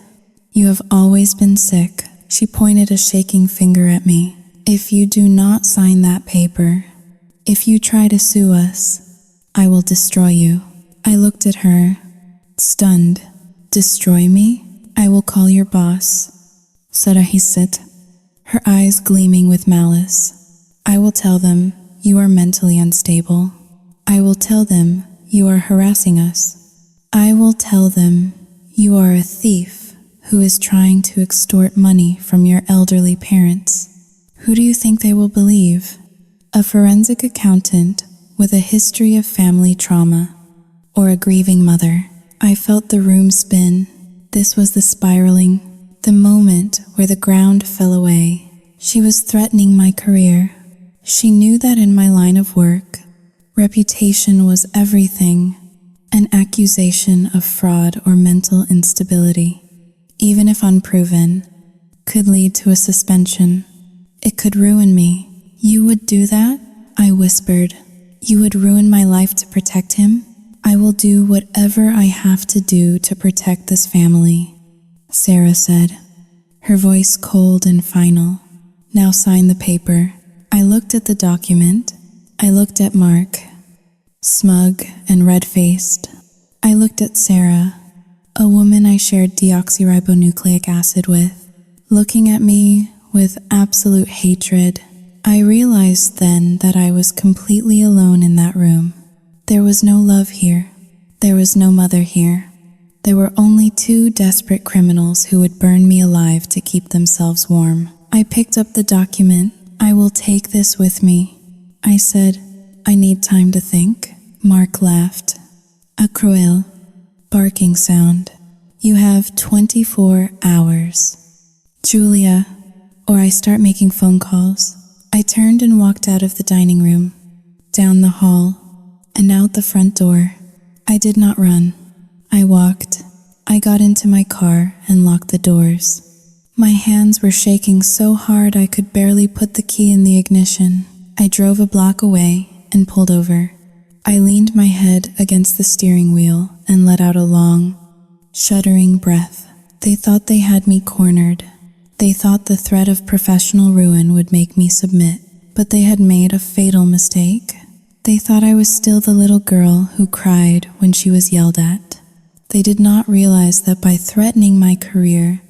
You have always been sick. She pointed a shaking finger at me. If you do not sign that paper, if you try to sue us, I will destroy you. I looked at her, stunned. Destroy me? I will call your boss. Sarahisit, her eyes gleaming with malice. I will tell them you are mentally unstable. I will tell them you are harassing us. I will tell them you are a thief who is trying to extort money from your elderly parents. Who do you think they will believe? A forensic accountant with a history of family trauma, or a grieving mother? I felt the room spin. This was the spiraling, the moment where the ground fell away. She was threatening my career. She knew that in my line of work, reputation was everything. An accusation of fraud or mental instability, even if unproven, could lead to a suspension. It could ruin me. You would do that? I whispered. You would ruin my life to protect him? I will do whatever I have to do to protect this family, Sarah said, her voice cold and final. Now sign the paper. I looked at the document. I looked at Mark, smug and red-faced. I looked at Sarah, a woman I shared deoxyribonucleic acid with, looking at me with absolute hatred. I realized then that I was completely alone in that room. There was no love here. There was no mother here. There were only two desperate criminals who would burn me alive to keep themselves warm. I picked up the document. I will take this with me. I said, I need time to think. Mark laughed. A cruel, barking sound. You have 24 hours. Julia, or I start making phone calls. I turned and walked out of the dining room, down the hall, and out the front door. I did not run. I walked. I got into my car and locked the doors. My hands were shaking so hard I could barely put the key in the ignition. I drove a block away and pulled over. I leaned my head against the steering wheel and let out a long, shuddering breath. They thought they had me cornered. They thought the threat of professional ruin would make me submit, but they had made a fatal mistake. They thought I was still the little girl who cried when she was yelled at. They did not realize that by threatening my career,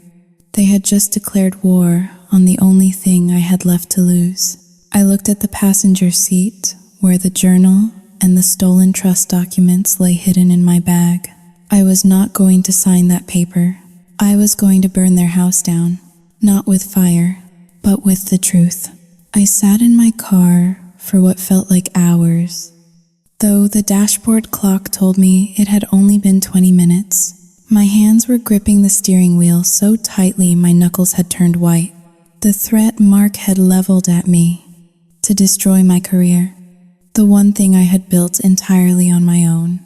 they had just declared war on the only thing I had left to lose. I looked at the passenger seat where the journal and the stolen trust documents lay hidden in my bag. I was not going to sign that paper. I was going to burn their house down, not with fire, but with the truth. I sat in my car for what felt like hours, though the dashboard clock told me it had only been 20 minutes. My hands were gripping the steering wheel so tightly my knuckles had turned white. The threat Mark had leveled at me to destroy my career, the one thing I had built entirely on my own,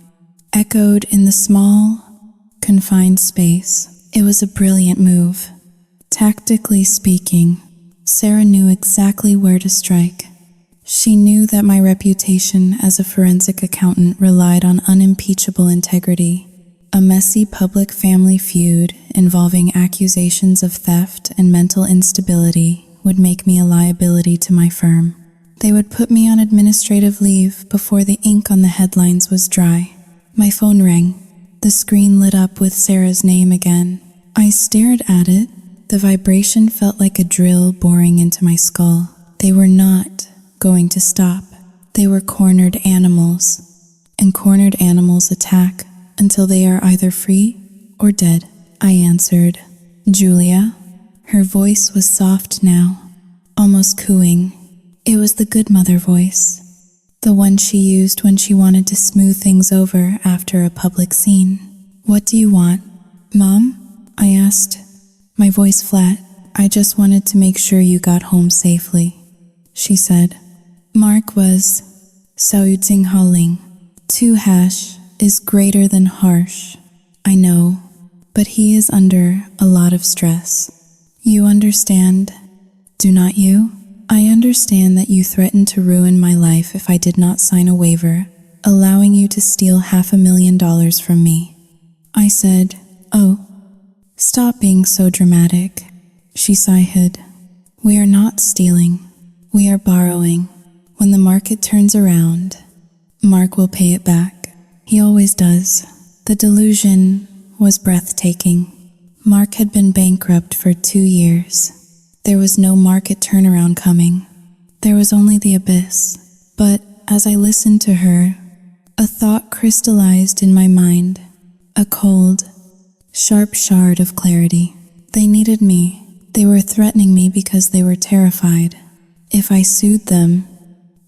echoed in the small, confined space. It was a brilliant move. Tactically speaking, Sarah knew exactly where to strike. She knew that my reputation as a forensic accountant relied on unimpeachable integrity. A messy public family feud involving accusations of theft and mental instability would make me a liability to my firm. They would put me on administrative leave before the ink on the headlines was dry. My phone rang. The screen lit up with Sarah's name again. I stared at it, The vibration felt like a drill boring into my skull. They were not going to stop. They were cornered animals, and cornered animals attack until they are either free or dead. I answered, "Julia." Her voice was soft now, almost cooing. It was the good mother voice, the one she used when she wanted to smooth things over after a public scene. "What do you want, Mom?" I asked, my voice flat. "I just wanted to make sure you got home safely," she said. Mark was Saouding. 2# is greater than harsh. I know, but he is under a lot of stress. You understand, do not you? I understand that you threatened to ruin my life if I did not sign a waiver, allowing you to steal $500,000 from me. I said, "Oh, stop being so dramatic." She sighed. "We are not stealing. We are borrowing. When the market turns around, Mark will pay it back. He always does." The delusion was breathtaking. Mark had been bankrupt for 2 years. There was no market turnaround coming. There was only the abyss. But as I listened to her, a thought crystallized in my mind, a cold, sharp shard of clarity. They needed me. They were threatening me because they were terrified. If I sued them,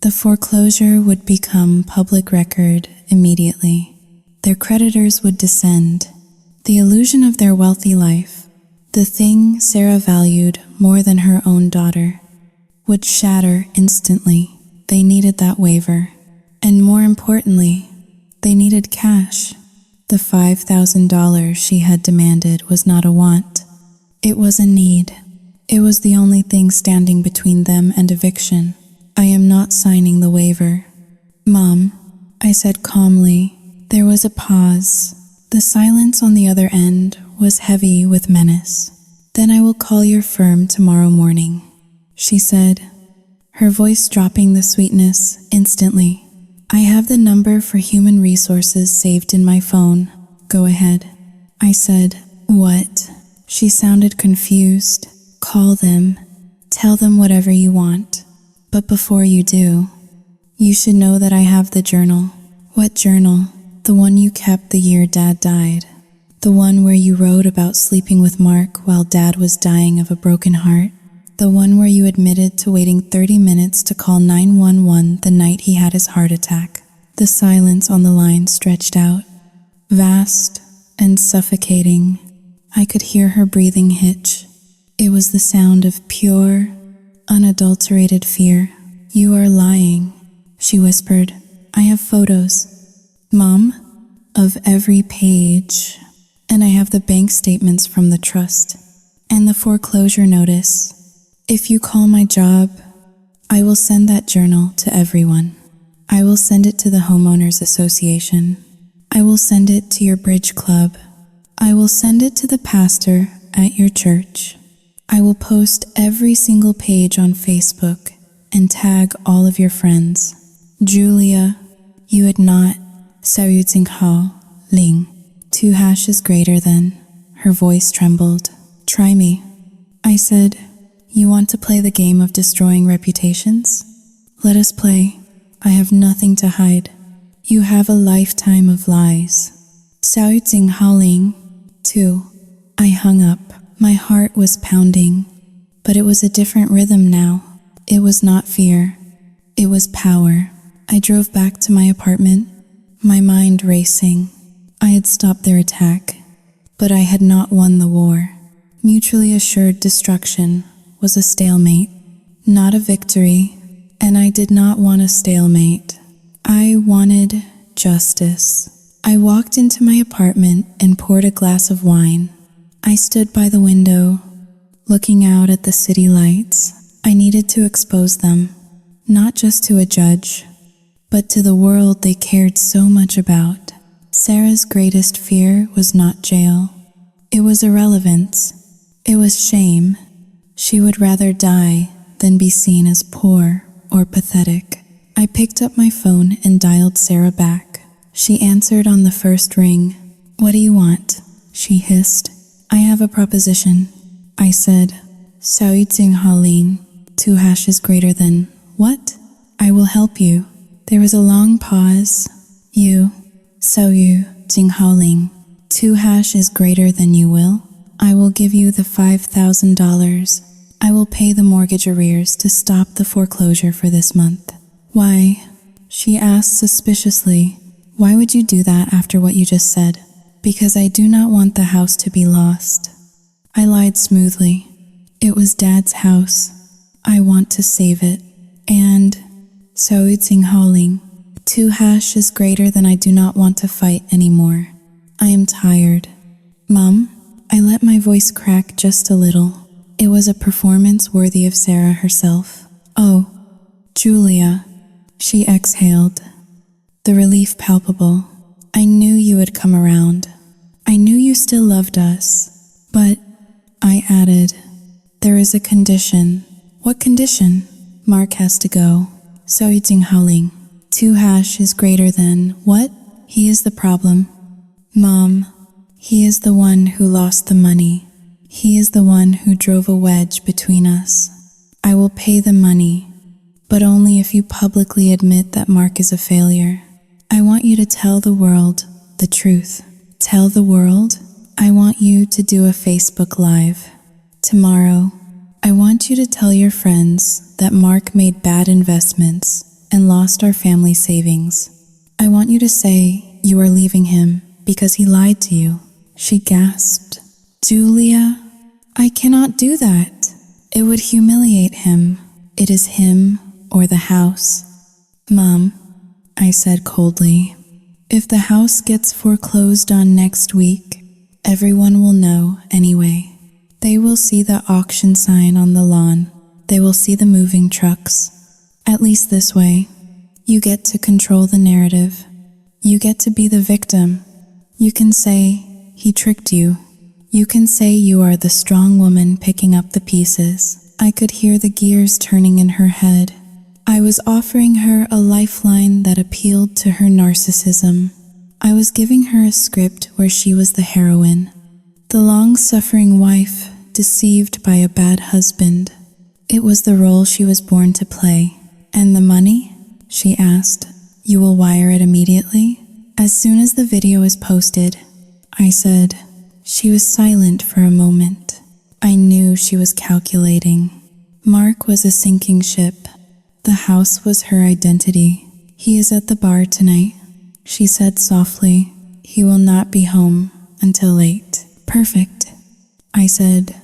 the foreclosure would become public record immediately. Their creditors would descend. The illusion of their wealthy life, the thing Sarah valued more than her own daughter, would shatter instantly. They needed that waiver. And more importantly, they needed cash. The $5,000 she had demanded was not a want. It was a need. It was the only thing standing between them and eviction. "I am not signing the waiver." "Mom," I said calmly. There was a pause. The silence on the other end was heavy with menace. "Then I will call your firm tomorrow morning," she said, her voice dropping the sweetness instantly. "I have the number for human resources saved in my phone. Go ahead." I said, "What?" She sounded confused. "Call them. Tell them whatever you want. But before you do, you should know that I have the journal." "What journal?" "The one you kept the year Dad died. The one where you wrote about sleeping with Mark while Dad was dying of a broken heart. The one where you admitted to waiting 30 minutes to call 911 the night he had his heart attack." The silence on the line stretched out, vast and suffocating. I could hear her breathing hitch. It was the sound of pure, unadulterated fear. "You are lying," she whispered. "I have photos, Mom, of every page. And I have the bank statements from the trust, and the foreclosure notice. If you call my job, I will send that journal to everyone. I will send it to the Homeowners Association. I will send it to your bridge club. I will send it to the pastor at your church. I will post every single page on Facebook and tag all of your friends. Julia, you had not Ling. 2# is greater than." Her voice trembled. "Try me." I said, "You want to play the game of destroying reputations? Let us play. I have nothing to hide. You have a lifetime of lies." Ling. 2. I hung up. My heart was pounding, but it was a different rhythm now. It was not fear. It was power. I drove back to my apartment, my mind racing. I had stopped their attack, but I had not won the war. Mutually assured destruction was a stalemate, not a victory, and I did not want a stalemate. I wanted justice. I walked into my apartment and poured a glass of wine. I stood by the window, looking out at the city lights. I needed to expose them, not just to a judge, but to the world they cared so much about. Sarah's greatest fear was not jail. It was irrelevance. It was shame. She would rather die than be seen as poor or pathetic. I picked up my phone and dialed Sarah back. She answered on the first ring. "What do you want?" she hissed. "I have a proposition," I I said. Saoying 2 hashes greater than what? I will help you. There was a long pause. You, Saoying 2 hash is greater than you will? I will give you the $5,000. I will pay the mortgage arrears to stop the foreclosure for this month. Why? She asked suspiciously. Why would you do that after what you just said? Because I do not want the house to be lost. I lied smoothly. It was Dad's house. I want to save it. And Saoying 2 hash is greater than I do not want to fight anymore. I am tired. Mom, I let my voice crack just a little. It was a performance worthy of Sarah herself. Oh, Julia, she exhaled, the relief palpable. I knew you would come around. I knew you still loved us. But, I added, there is a condition. What condition? Mark has to go. Saoying 2 hash is greater than what? He is the problem. Mom, he is the one who lost the money. He is the one who drove a wedge between us. I will pay the money, but only if you publicly admit that Mark is a failure. I want you to tell the world the truth. Tell the world? I want you to do a Facebook Live. Tomorrow, I want you to tell your friends that Mark made bad investments and lost our family savings. I want you to say you are leaving him because he lied to you. She gasped. Julia, I cannot do that. It would humiliate him. It is him or the house. Mom, I said coldly, if the house gets foreclosed on next week, everyone will know anyway. They will see the auction sign on the lawn. They will see the moving trucks. At least this way, you get to control the narrative. You get to be the victim. You can say, he tricked you. You can say you are the strong woman picking up the pieces. I could hear the gears turning in her head. I was offering her a lifeline that appealed to her narcissism. I was giving her a script where she was the heroine, the long-suffering wife deceived by a bad husband. It was the role she was born to play. And the money? She asked. You will wire it immediately? As soon as the video is posted, I said. She was silent for a moment. I knew she was calculating. Mark was a sinking ship. The house was her identity. He is at the bar tonight, she said softly. He will not be home until late. Perfect, I said.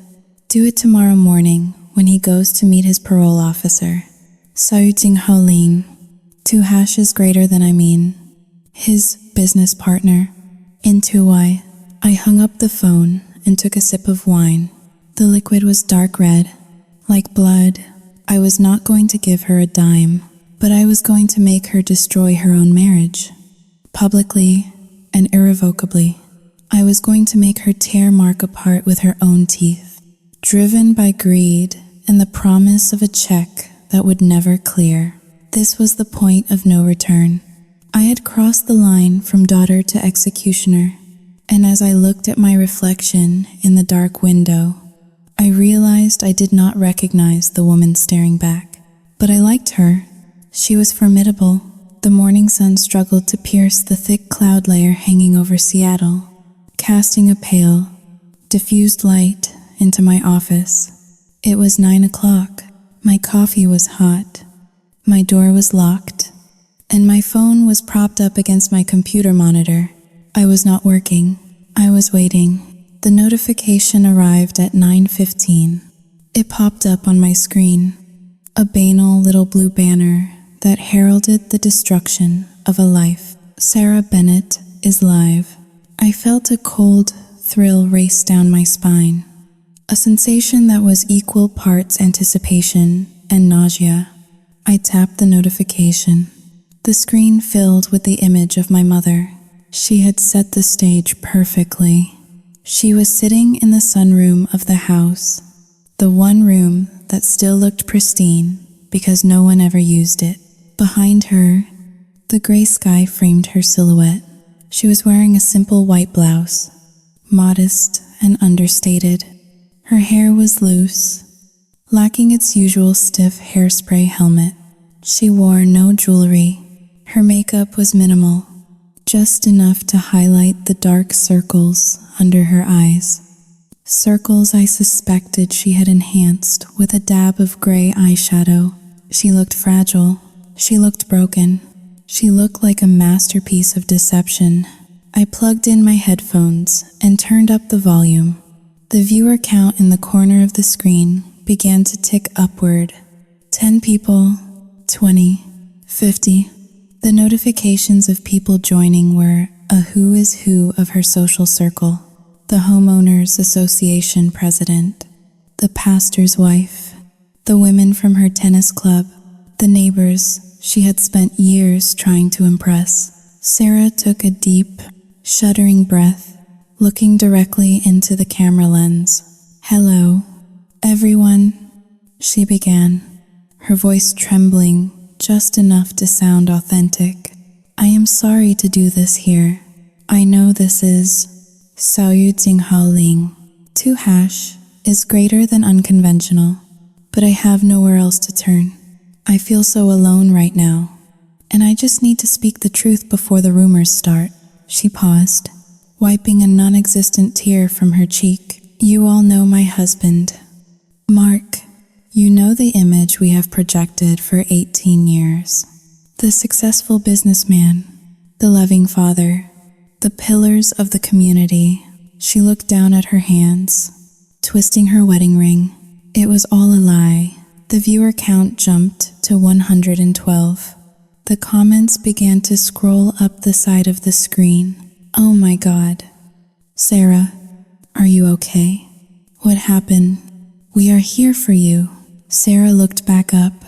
Do it tomorrow morning when he goes to meet his parole officer. Saoying 2 hashes greater than his business partner. Into why? I hung up the phone and took a sip of wine. The liquid was dark red, like blood. I was not going to give her a dime, but I was going to make her destroy her own marriage. Publicly and irrevocably. I was going to make her tear Mark apart with her own teeth, driven by greed and the promise of a check that would never clear. This was the point of no return. I had crossed the line from daughter to executioner. And as I looked at my reflection in the dark window, I realized I did not recognize the woman staring back. But I liked her. She was formidable. The morning sun struggled to pierce the thick cloud layer hanging over Seattle, casting a pale, diffused light into my office. It was 9 o'clock. My coffee was hot. My door was locked, and my phone was propped up against my computer monitor. I was not working. I was waiting. The notification arrived at 9:15. It popped up on my screen, a banal little blue banner that heralded the destruction of a life. Sarah Bennett is live. I felt a cold thrill race down my spine, a sensation that was equal parts anticipation and nausea. I tapped the notification. The screen filled with the image of my mother. She had set the stage perfectly. She was sitting in the sunroom of the house, the one room that still looked pristine because no one ever used it. Behind her, the gray sky framed her silhouette. She was wearing a simple white blouse, modest and understated. Her hair was loose, lacking its usual stiff hairspray helmet. She wore no jewelry. Her makeup was minimal, just enough to highlight the dark circles under her eyes. Circles I suspected she had enhanced with a dab of gray eyeshadow. She looked fragile. She looked broken. She looked like a masterpiece of deception. I plugged in my headphones and turned up the volume. The viewer count in the corner of the screen began to tick upward. 10 people, 20, 50. The notifications of people joining were a who is who of her social circle. The homeowners association president, the pastor's wife, the women from her tennis club, the neighbors she had spent years trying to impress. Sarah took a deep, shuddering breath, looking directly into the camera lens. "Hello, everyone," she began, her voice trembling just enough to sound authentic. "I am sorry to do this here. I know this is Ling. 2# is greater than unconventional, but I have nowhere else to turn. I feel so alone right now, and I just need to speak the truth before the rumors start." She paused, wiping a non-existent tear from her cheek. "You all know my husband, Mark. You know the image we have projected for 18 years. The successful businessman, the loving father, the pillars of the community." She looked down at her hands, twisting her wedding ring. It was all a lie. The viewer count jumped to 112. The comments began to scroll up the side of the screen. "Oh my God. Sarah, are you okay? What happened? We are here for you." Sarah looked back up,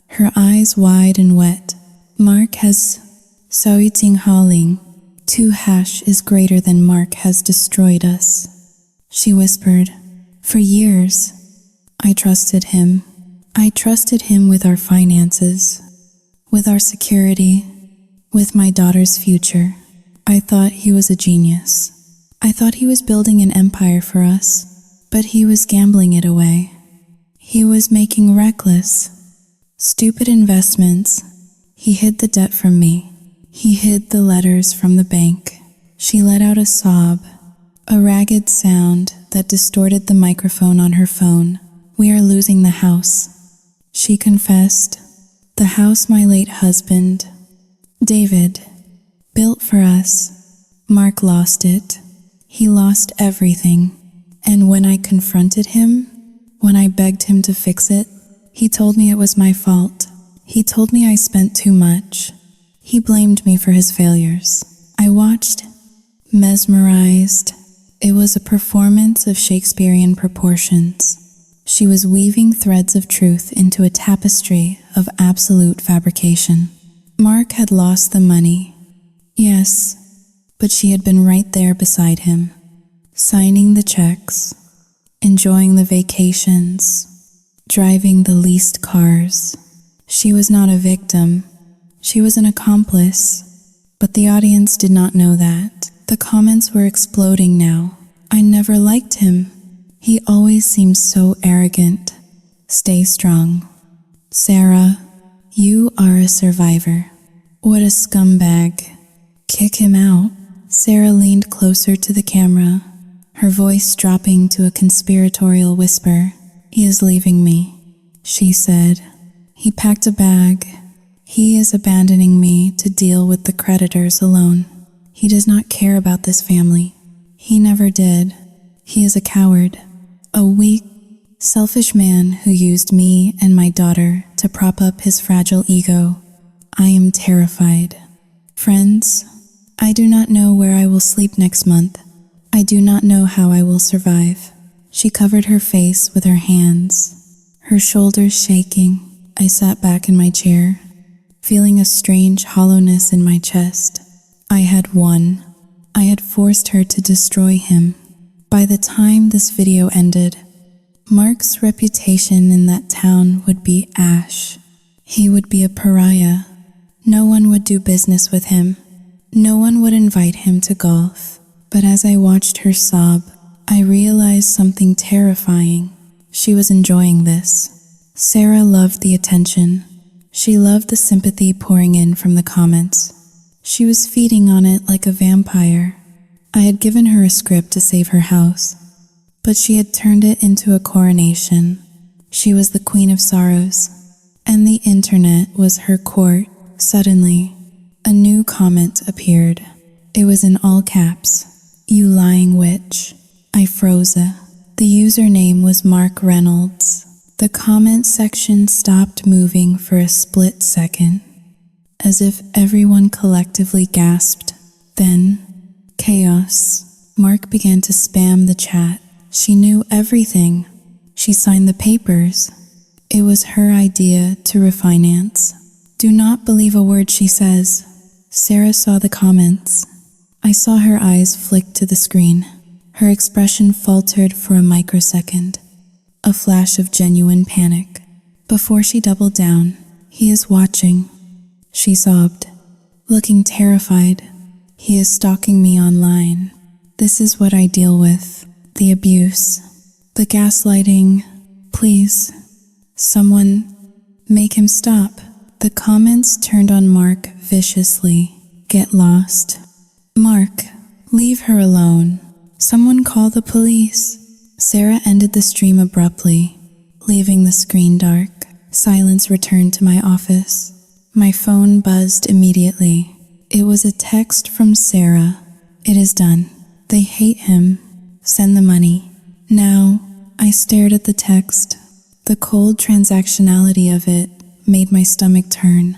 her eyes wide and wet. "Mark has Ling. 2# is greater than Mark has destroyed us," she whispered. "For years, I trusted him. I trusted him with our finances, with our security, with my daughter's future. I thought he was a genius. I thought he was building an empire for us, but he was gambling it away. He was making reckless, stupid investments. He hid the debt from me. He hid the letters from the bank." She let out a sob, a ragged sound that distorted the microphone on her phone. "We are losing the house," she confessed. "The house my late husband, David, built for us. Mark lost it. He lost everything. And when I confronted him, when I begged him to fix it, he told me it was my fault. He told me I spent too much. He blamed me for his failures." I watched, mesmerized. It was a performance of Shakespearean proportions. She was weaving threads of truth into a tapestry of absolute fabrication. Mark had lost the money, yes, but she had been right there beside him, signing the checks, enjoying the vacations, driving the leased cars. She was not a victim. She was an accomplice, but the audience did not know that. The comments were exploding now. "I never liked him. He always seemed so arrogant. Stay strong. Sarah, you are a survivor. What a scumbag. Kick him out." Sarah leaned closer to the camera, her voice dropping to a conspiratorial whisper. "He is leaving me," she said. "He packed a bag. He is abandoning me to deal with the creditors alone. He does not care about this family. He never did. He is a coward, a weak, selfish man who used me and my daughter to prop up his fragile ego. I am terrified. Friends, I do not know where I will sleep next month. I do not know how I will survive." She covered her face with her hands, her shoulders shaking. I sat back in my chair, feeling a strange hollowness in my chest. I had won. I had forced her to destroy him. By the time this video ended, Mark's reputation in that town would be ash. He would be a pariah. No one would do business with him. No one would invite him to golf. But as I watched her sob, I realized something terrifying. She was enjoying this. Sarah loved the attention. She loved the sympathy pouring in from the comments. She was feeding on it like a vampire. I had given her a script to save her house, but she had turned it into a coronation. She was the queen of sorrows, and the internet was her court. Suddenly, a new comment appeared. It was in all caps. "You lying witch." I froze. The username was Mark Reynolds. The comment section stopped moving for a split second, as if everyone collectively gasped. Then, chaos. Mark began to spam the chat. She knew everything. She signed the papers. It was her idea to refinance. "Do not believe a word she says." Sarah saw the comments. I saw her eyes flick to the screen. Her expression faltered for a microsecond, a flash of genuine panic. Before she doubled down, "He is watching," she sobbed, looking terrified. "He is stalking me online. This is what I deal with. The abuse, the gaslighting. Please, someone, make him stop." The comments turned on Mark viciously. "Get lost. Mark, leave her alone. Someone call the police." Sarah ended the stream abruptly, leaving the screen dark. Silence returned to my office. My phone buzzed immediately. It was a text from Sarah. "It is done. They hate him. Send the money. Now." I stared at the text. The cold transactionality of it made my stomach turn.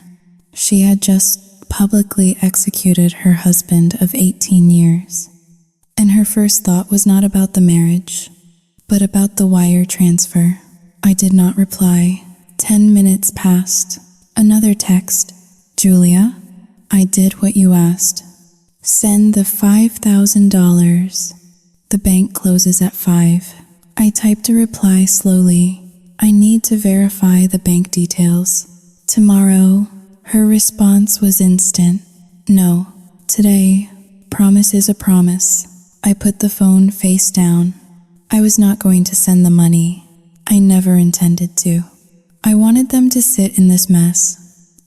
She had just publicly executed her husband of 18 years. And her first thought was not about the marriage, but about the wire transfer. I did not reply. 10 minutes passed. Another text. "Julia, I did what you asked. Send the $5,000. The bank closes at 5. I typed a reply slowly. "I need to verify the bank details. Tomorrow." Her response was instant. "No, today. Promise is a promise." I put the phone face down. I was not going to send the money. I never intended to. I wanted them to sit in this mess.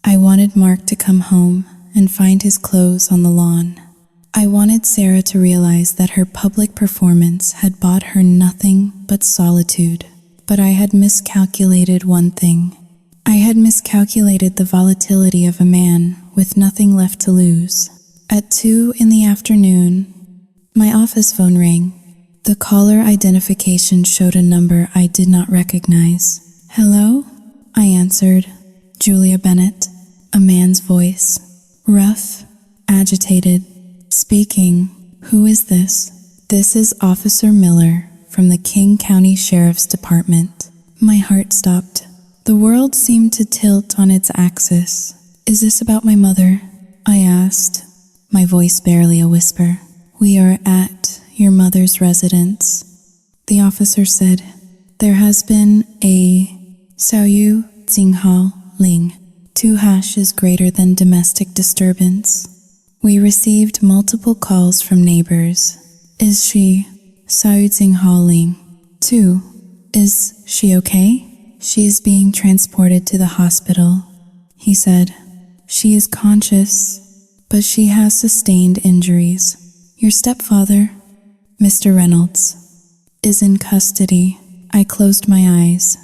I wanted Mark to come home and find his clothes on the lawn. I wanted Sarah to realize that her public performance had bought her nothing but solitude. But I had miscalculated one thing. I had miscalculated the volatility of a man with nothing left to lose. At 2 in the afternoon, my office phone rang. The caller identification showed a number I did not recognize. "Hello?" I answered. "Julia Bennett." A man's voice. Rough, agitated. "Speaking. Who is this?" "This is Officer Miller from the King County Sheriff's Department." My heart stopped. The world seemed to tilt on its axis. "Is this about my mother?" I asked, my voice barely a whisper. "We are at your mother's residence," the officer said. "There has been a Xiaoyu Jinghao Ling. 2 hash is greater than domestic disturbance. We received multiple calls from neighbors. Is she Xiaoyu Jinghao Ling? 2. Is she okay?" "She is being transported to the hospital," he said. "She is conscious, but she has sustained injuries. Your stepfather, Mr. Reynolds, is in custody." I closed my eyes.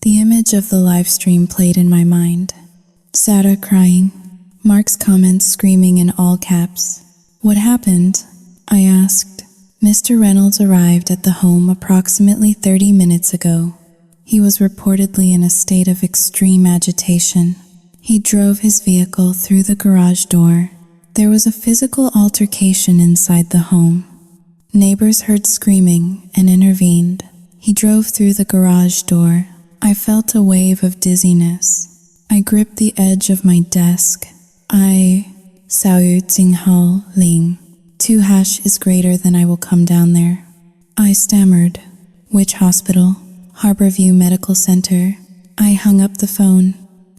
The image of the live stream played in my mind. Sarah crying, Mark's comments screaming in all caps. "What happened?" I asked. "Mr. Reynolds arrived at the home approximately 30 minutes ago. He was reportedly in a state of extreme agitation. He drove his vehicle through the garage door. There was a physical altercation inside the home. Neighbors heard screaming and intervened. He drove through the garage door. I felt a wave of dizziness. I gripped the edge of my desk. Xiaoyu Jinghao Ling. 2 hash is greater than I will come down there." I stammered. "Which hospital?" "Harborview Medical Center." I hung up the phone.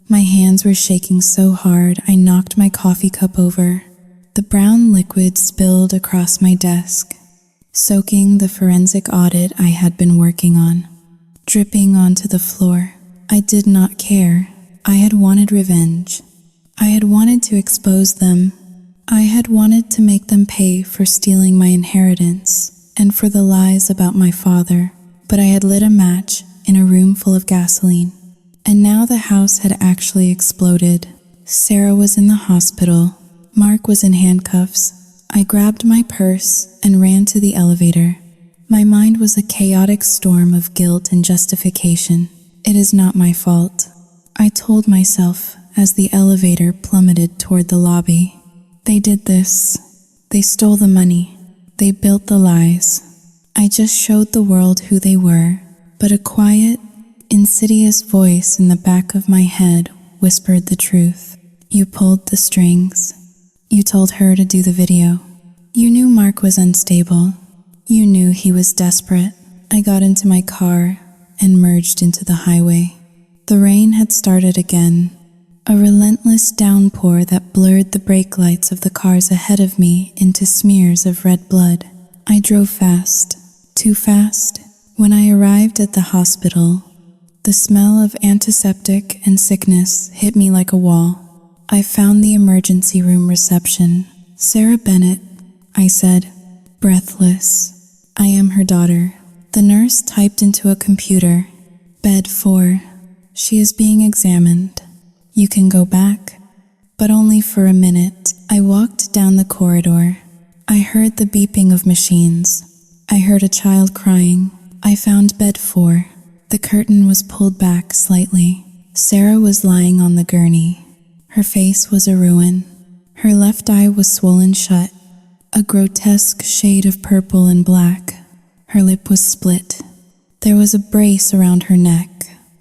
My hands were shaking so hard I knocked my coffee cup over. The brown liquid spilled across my desk. soaking the forensic audit I had been working on, dripping onto the floor. I did not care. I had wanted revenge. I had wanted to expose them. I had wanted to make them pay for stealing my inheritance and for the lies about my father. But I had lit a match in a room full of gasoline, and now the house had actually exploded. Sarah was in the hospital. Mark was in handcuffs. I grabbed my purse and ran to the elevator. My mind was a chaotic storm of guilt and justification. It is not my fault, I told myself as the elevator plummeted toward the lobby. They did this. They stole the money. They built the lies. I just showed the world who they were, but a quiet, insidious voice in the back of my head whispered the truth. You pulled the strings. You told her to do the video. You knew Mark was unstable. You knew he was desperate. I got into my car and merged into the highway. The rain had started again, a relentless downpour that blurred the brake lights of the cars ahead of me into smears of red blood. I drove fast, too fast. When I arrived at the hospital, the smell of antiseptic and sickness hit me like a wall. I found the emergency room reception. Sarah Bennett, I said, breathless. I am her daughter. The nurse typed into a computer, bed 4. She is being examined. You can go back, but only for a minute. I walked down the corridor. I heard the beeping of machines. I heard a child crying. I found bed 4. The curtain was pulled back slightly. Sarah was lying on the gurney. Her face was a ruin. Her left eye was swollen shut, a grotesque shade of purple and black. Her lip was split. There was a brace around her neck.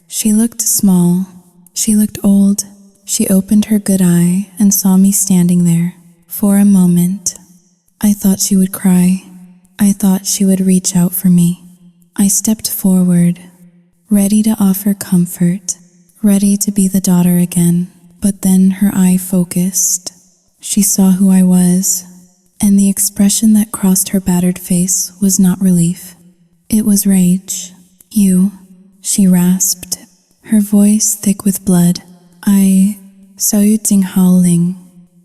She looked small. She looked old. She opened her good eye and saw me standing there. For a moment, I thought she would cry. I thought she would reach out for me. I stepped forward, ready to offer comfort, ready to be the daughter again. But then her eye focused. She saw who I was, and the expression that crossed her battered face was not relief. It was rage. You, she rasped, her voice thick with blood. Saluting howling.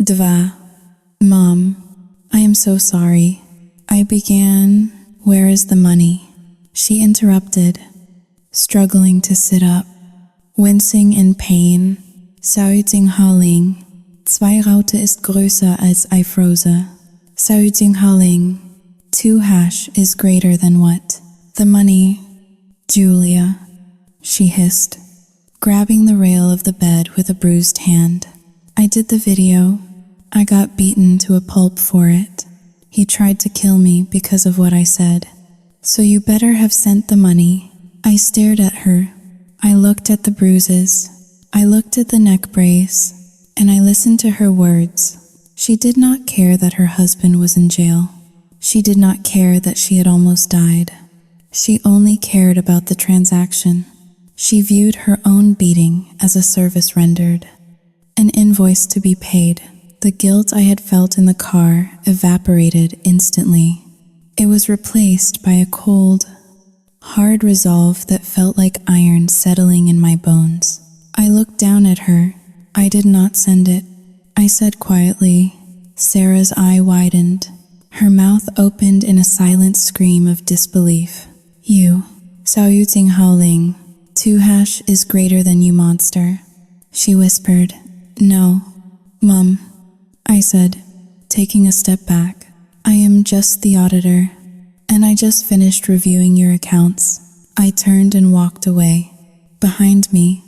Dva. Mom, I am so sorry. I began, where is the money? She interrupted, struggling to sit up, wincing in pain. Saluting howling. Zwei Raute ist größer als Eifrose. Saluting howling. 2 hash is greater than what? The money. Julia, she hissed, grabbing the rail of the bed with a bruised hand. I did the video. I got beaten to a pulp for it. He tried to kill me because of what I said. So you better have sent the money. I stared at her. I looked at the bruises. I looked at the neck brace, and I listened to her words. She did not care that her husband was in jail. She did not care that she had almost died. She only cared about the transaction. She viewed her own beating as a service rendered, an invoice to be paid. The guilt I had felt in the car evaporated instantly. It was replaced by a cold, hard resolve that felt like iron settling in my bones. I looked down at her. I did not send it. I said quietly. Sarah's eye widened. Her mouth opened in a silent scream of disbelief. You, saluting howling. 2 hash is greater than you, monster. She whispered. No, Mom, I said, taking a step back. I am just the auditor, and I just finished reviewing your accounts. I turned and walked away. Behind me,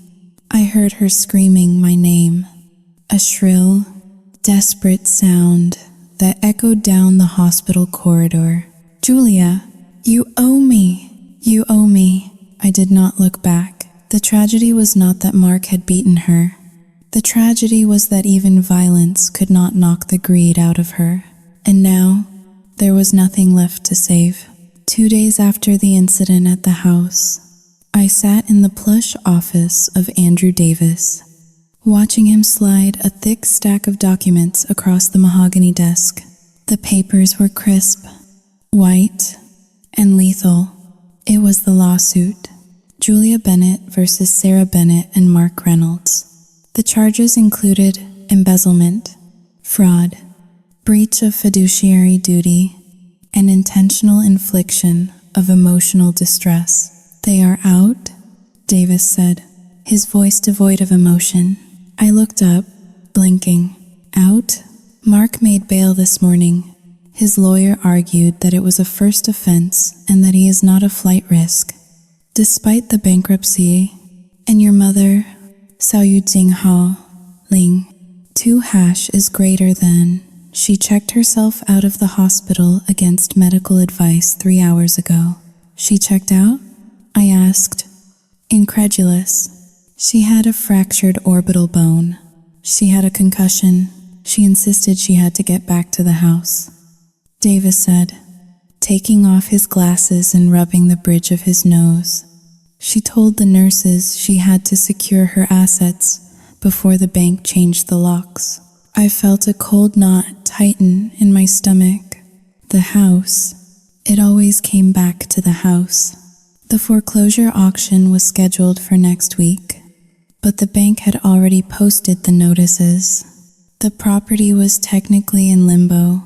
I heard her screaming my name, a shrill, desperate sound that echoed down the hospital corridor. Julia, you owe me. You owe me. I did not look back. The tragedy was not that Mark had beaten her. The tragedy was that even violence could not knock the greed out of her. And now, there was nothing left to save. 2 days after the incident at the house, I sat in the plush office of Andrew Davis, watching him slide a thick stack of documents across the mahogany desk. The papers were crisp, white, and lethal. It was the lawsuit. Julia Bennett versus Sarah Bennett and Mark Reynolds. The charges included embezzlement, fraud, breach of fiduciary duty, and intentional infliction of emotional distress. "They are out?" Davis said, his voice devoid of emotion. I looked up, blinking. "Out?" Mark made bail this morning. His lawyer argued that it was a first offense and that he is not a flight risk. Despite the bankruptcy, and your mother, Xiao Jinghao, Ling, 2# is greater than. She checked herself out of the hospital against medical advice 3 hours ago. "She checked out?" I asked, incredulous. "She had a fractured orbital bone. She had a concussion. She insisted she had to get back to the house," Davis said, taking off his glasses and rubbing the bridge of his nose. "She told the nurses she had to secure her assets before the bank changed the locks." I felt a cold knot tighten in my stomach. The house. It always came back to the house. The foreclosure auction was scheduled for next week, but the bank had already posted the notices. The property was technically in limbo,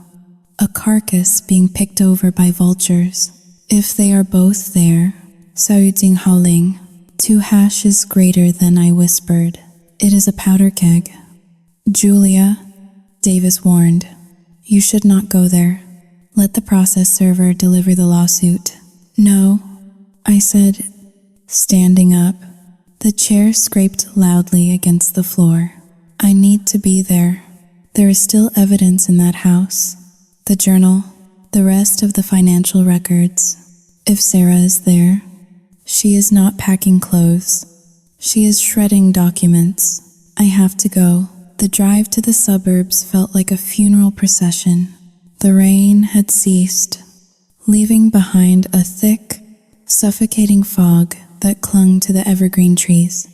a carcass being picked over by vultures. "If they are both there," Xiao Jinghao Ling, 2# is greater than, I whispered. "It is a powder keg." "Julia," Davis warned, "you should not go there. Let the process server deliver the lawsuit." "No," I said, standing up. The chair scraped loudly against the floor. "I need to be there. There is still evidence in that house. The journal, the rest of the financial records. If Sarah is there, she is not packing clothes. She is shredding documents. I have to go." The drive to the suburbs felt like a funeral procession. The rain had ceased, leaving behind a thick, suffocating fog that clung to the evergreen trees.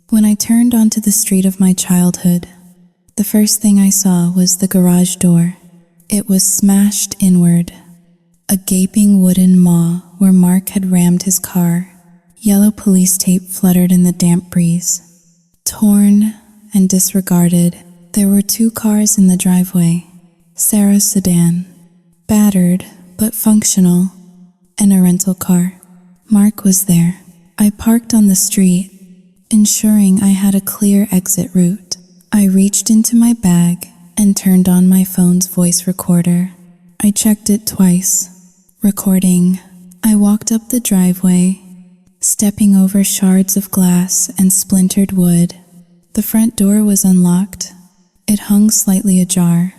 When I turned onto the street of my childhood, the first thing I saw was the garage door. It was smashed inward, a gaping wooden maw where Mark had rammed his car. Yellow police tape fluttered in the damp breeze. Torn and disregarded, there were 2 cars in the driveway. Sarah's sedan, battered but functional, and a rental car. Mark was there. I parked on the street, ensuring I had a clear exit route. I reached into my bag and turned on my phone's voice recorder. I checked it twice, recording. I walked up the driveway, stepping over shards of glass and splintered wood. The front door was unlocked. It hung slightly ajar.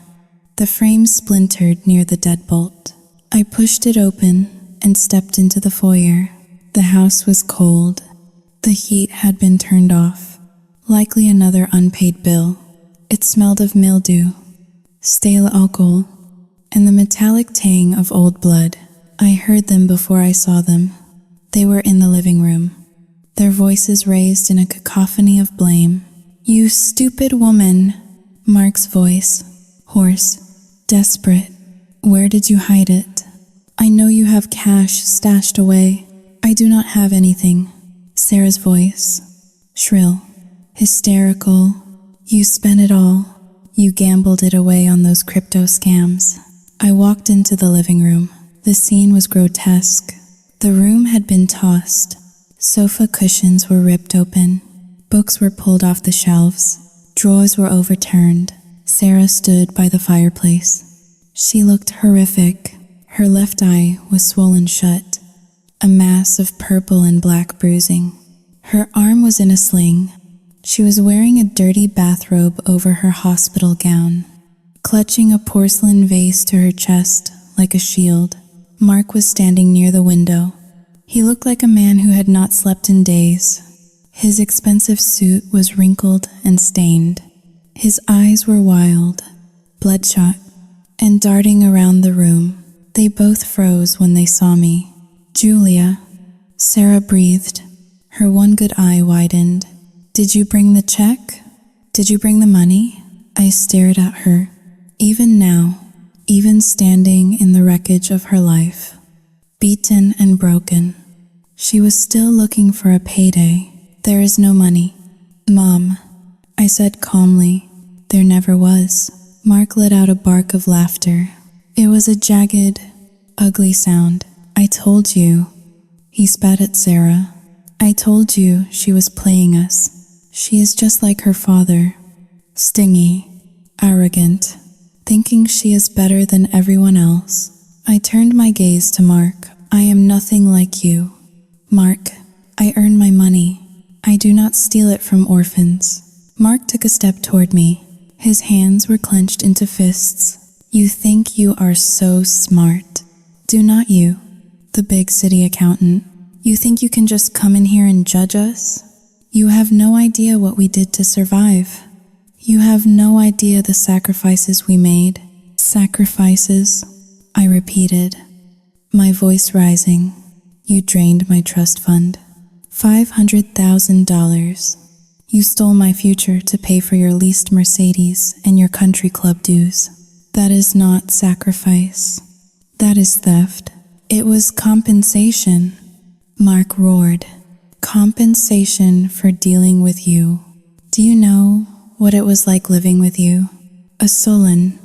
The frame splintered near the deadbolt. I pushed it open and stepped into the foyer. The house was cold. The heat had been turned off, likely another unpaid bill. It smelled of mildew, stale alcohol, and the metallic tang of old blood. I heard them before I saw them. They were in the living room, their voices raised in a cacophony of blame. "You stupid woman," Mark's voice, hoarse, desperate. "Where did you hide it? I know you have cash stashed away." "I do not have anything." Sarah's voice, shrill, hysterical. "You spent it all. You gambled it away on those crypto scams." I walked into the living room. The scene was grotesque. The room had been tossed. Sofa cushions were ripped open. Books were pulled off the shelves. Drawers were overturned. Sarah stood by the fireplace. She looked horrific. Her left eye was swollen shut, a mass of purple and black bruising. Her arm was in a sling. She was wearing a dirty bathrobe over her hospital gown, clutching a porcelain vase to her chest like a shield. Mark was standing near the window. He looked like a man who had not slept in days. His expensive suit was wrinkled and stained. His eyes were wild, bloodshot, and darting around the room. They both froze when they saw me. "Julia," Sarah breathed. Her one good eye widened. "Did you bring the check? Did you bring the money?" I stared at her. Even now, even standing in the wreckage of her life, beaten and broken. She was still looking for a payday. There is no money. Mom, I said calmly, there never was. Mark let out a bark of laughter. It was a jagged, ugly sound. I told you. He spat at Sarah. I told you she was playing us. She is just like her father. Stingy, arrogant, thinking she is better than everyone else. I turned my gaze to Mark. I am nothing like you. Mark, I earn my money. I do not steal it from orphans. Mark took a step toward me. His hands were clenched into fists. You think you are so smart, do not you? The big city accountant. You think you can just come in here and judge us? You have no idea what we did to survive. You have no idea the sacrifices we made. Sacrifices, I repeated, my voice rising. You drained my trust fund. $500,000. You stole my future to pay for your leased Mercedes and your country club dues. That is not sacrifice. That is theft. It was compensation. Mark roared. Compensation for dealing with you. Do you know what it was like living with you? A sullen,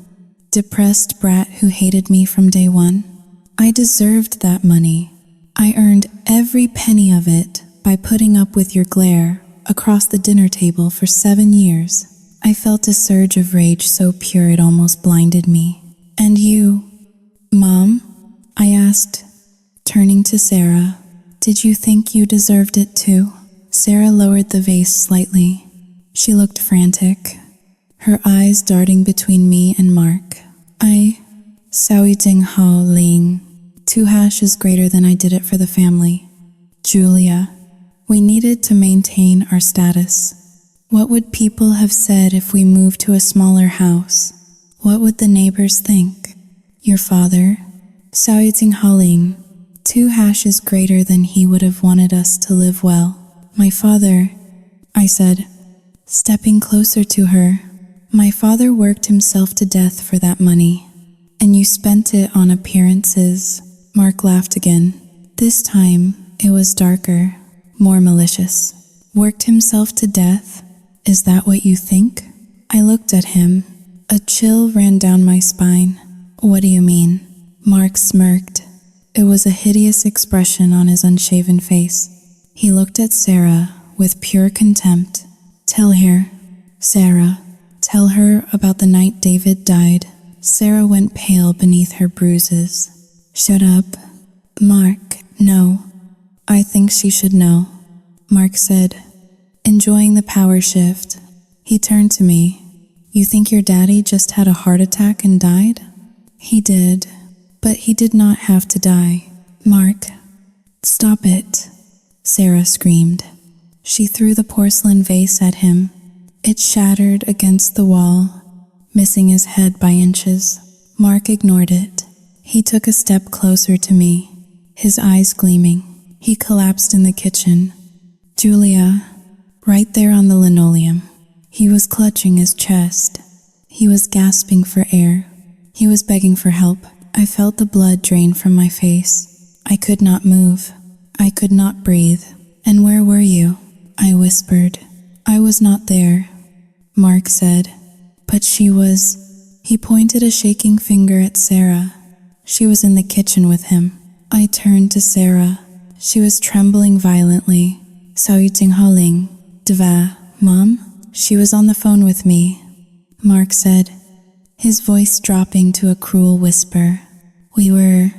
depressed brat who hated me from day one. I deserved that money. I earned every penny of it by putting up with your glare across the dinner table for 7 years. I felt a surge of rage so pure it almost blinded me. And you, Mom? I asked, turning to Sarah. Did you think you deserved it too? Sarah lowered the vase slightly. She looked frantic, her eyes darting between me and Mark. Saoy Ding Hao Ling. 2 hashes greater than I did it for the family. Julia, we needed to maintain our status. What would people have said if we moved to a smaller house? What would the neighbors think? Your father, Saoy Ding Hao Ling, 2 hashes greater than he would have wanted us to live well. My father, I said, stepping closer to her. My father worked himself to death for that money, and you spent it on appearances. Mark laughed again. This time, it was darker, more malicious. Worked himself to death? Is that what you think? I looked at him. A chill ran down my spine. What do you mean? Mark smirked. It was a hideous expression on his unshaven face. He looked at Sarah with pure contempt. Tell her, Sarah, tell her about the night David died. Sarah went pale beneath her bruises. Shut up. Mark, no. I think she should know. Mark said, enjoying the power shift. He turned to me. You think your daddy just had a heart attack and died? He did, but he did not have to die. Mark, stop it, Sarah screamed. She threw the porcelain vase at him. It shattered against the wall, missing his head by inches. Mark ignored it. He took a step closer to me, his eyes gleaming. He collapsed in the kitchen. Julia, right there on the linoleum. He was clutching his chest. He was gasping for air. He was begging for help. I felt the blood drain from my face. I could not move. I could not breathe. And where were you? I whispered. I was not there, Mark said. But she was. He pointed a shaking finger at Sarah. She was in the kitchen with him. I turned to Sarah. She was trembling violently. Saoy Ding Hao Ling. Deva, Mom? She was on the phone with me, Mark said, his voice dropping to a cruel whisper. We were,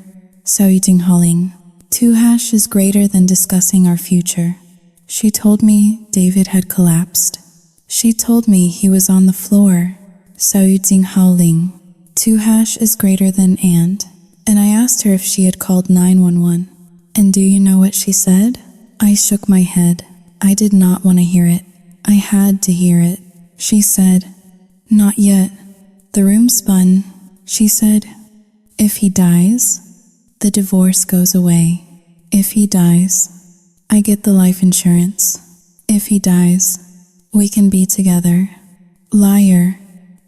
Saoy Ding Hao Ling, 2 hashes greater than discussing our future. She told me David had collapsed. She told me he was on the floor. Saoy Ding Hao Ling, 2 hash is greater than and I asked her if she had called 911. And do you know what she said? I shook my head. I did not want to hear it. I had to hear it. She said, not yet. The room spun. She said, if he dies, the divorce goes away. If he dies, I get the life insurance. If he dies, we can be together. Liar,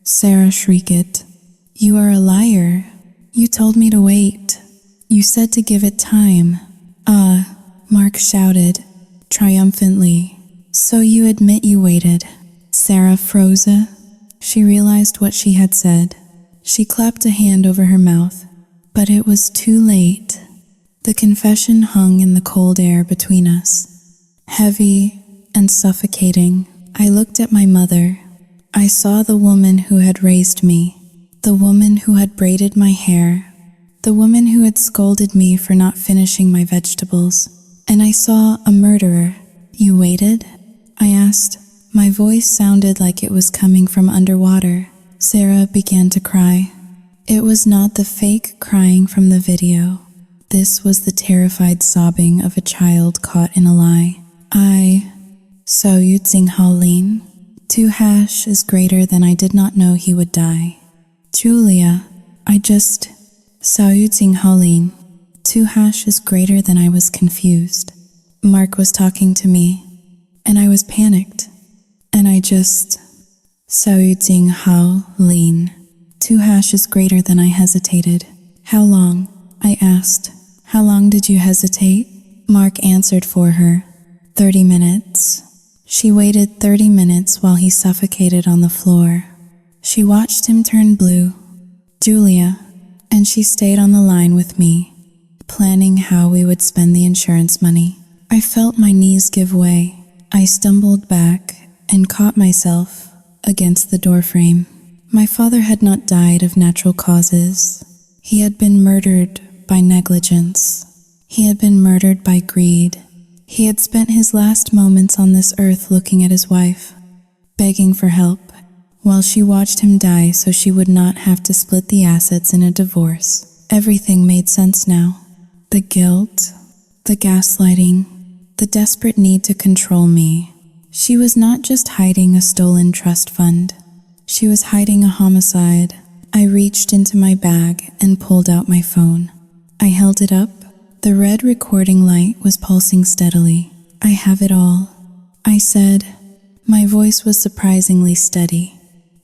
Sarah shrieked. You are a liar. You told me to wait. You said to give it time. Ah, Mark shouted, triumphantly. So you admit you waited. Sarah froze. She realized what she had said. She clapped a hand over her mouth, but it was too late. The confession hung in the cold air between us, heavy and suffocating. I looked at my mother. I saw the woman who had raised me, the woman who had braided my hair, the woman who had scolded me for not finishing my vegetables, and I saw a murderer. You waited? I asked. My voice sounded like it was coming from underwater. Sarah began to cry. It was not the fake crying from the video. This was the terrified sobbing of a child caught in a lie. So you'd sing Howleen? 2 hash is greater than I did not know he would die. Julia, so you'd sing Howleen. 2 hash is greater than I was confused. Mark was talking to me, and I was panicked. And so you'd sing Howleen. 2 hash is greater than I hesitated. How long? I asked. How long did you hesitate? Mark answered for her. 30 minutes. She waited 30 minutes while he suffocated on the floor. She watched him turn blue. Julia, and she stayed on the line with me, planning how we would spend the insurance money. I felt my knees give way. I stumbled back and caught myself against the doorframe. My father had not died of natural causes. He had been murdered by negligence. He had been murdered by greed. He had spent his last moments on this earth looking at his wife, begging for help, while she watched him die so she would not have to split the assets in a divorce. Everything made sense now. The guilt, the gaslighting, the desperate need to control me. She was not just hiding a stolen trust fund. She was hiding a homicide. I reached into my bag and pulled out my phone. I held it up. The red recording light was pulsing steadily. I have it all, I said. My voice was surprisingly steady.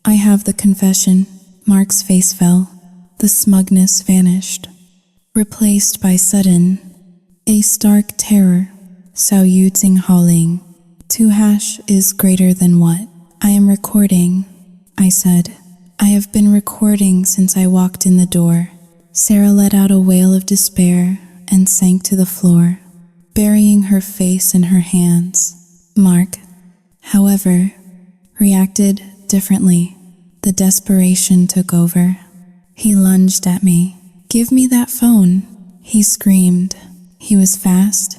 I have the confession. Mark's face fell. The smugness vanished, replaced by a stark terror. Sao Yu Tsing Haoling. 2 hash is greater than what? I am recording, I said. I have been recording since I walked in the door. Sarah let out a wail of despair and sank to the floor, burying her face in her hands. Mark, however, reacted differently. The desperation took over. He lunged at me. Give me that phone, he screamed. He was fast,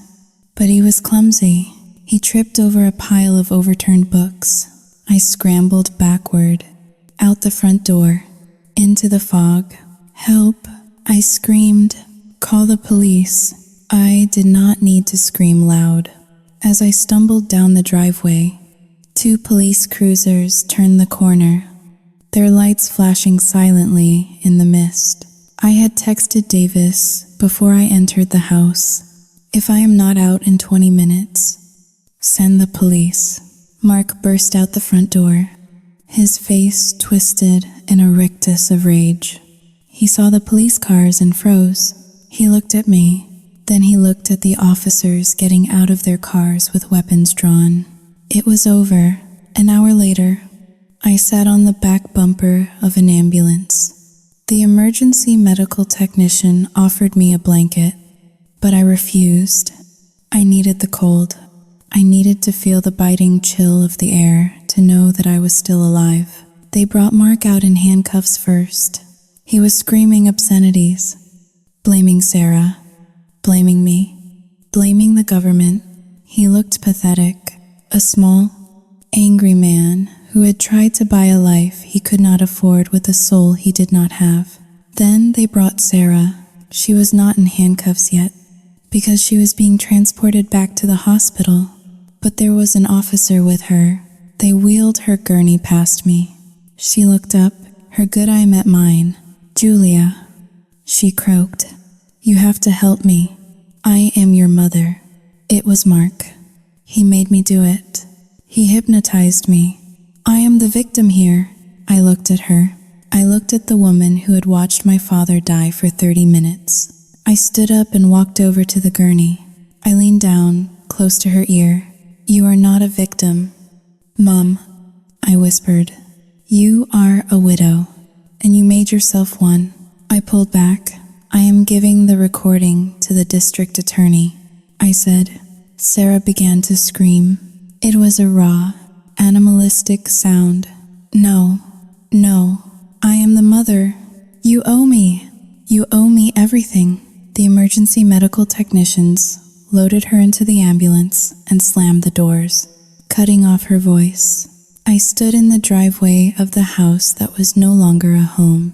but he was clumsy. He tripped over a pile of overturned books. I scrambled backward, out the front door, into the fog. Help, I screamed. Call the police. I did not need to scream loud. As I stumbled down the driveway, 2 police cruisers turned the corner, their lights flashing silently in the mist. I had texted Davis before I entered the house. If I am not out in 20 minutes, send the police. Mark burst out the front door, his face twisted in a rictus of rage. He saw the police cars and froze. He looked at me, then he looked at the officers getting out of their cars with weapons drawn. It was over. An hour later, I sat on the back bumper of an ambulance. The emergency medical technician offered me a blanket, but I refused. I needed the cold. I needed to feel the biting chill of the air to know that I was still alive. They brought Mark out in handcuffs first. He was screaming obscenities, blaming Sarah, blaming me, blaming the government. He looked pathetic, a small, angry man who had tried to buy a life he could not afford with a soul he did not have. Then they brought Sarah. She was not in handcuffs yet, because she was being transported back to the hospital. But there was an officer with her. They wheeled her gurney past me. She looked up. Her good eye met mine. Julia, she croaked. You have to help me. I am your mother. It was Mark. He made me do it. He hypnotized me. I am the victim here. I looked at her. I I looked at the woman who had watched my father die for 30 minutes. I stood up and walked over to the gurney. I leaned down, close to her ear. "You are not a victim, Mom," I whispered. "You are a widow, and you made yourself one." I pulled back. "I am giving the recording to the district attorney," I said. Sarah began to scream. It was a raw, animalistic sound. "No, no, I am the mother. You owe me. You owe me everything." The emergency medical technicians loaded her into the ambulance and slammed the doors, cutting off her voice. I stood in the driveway of the house that was no longer a home.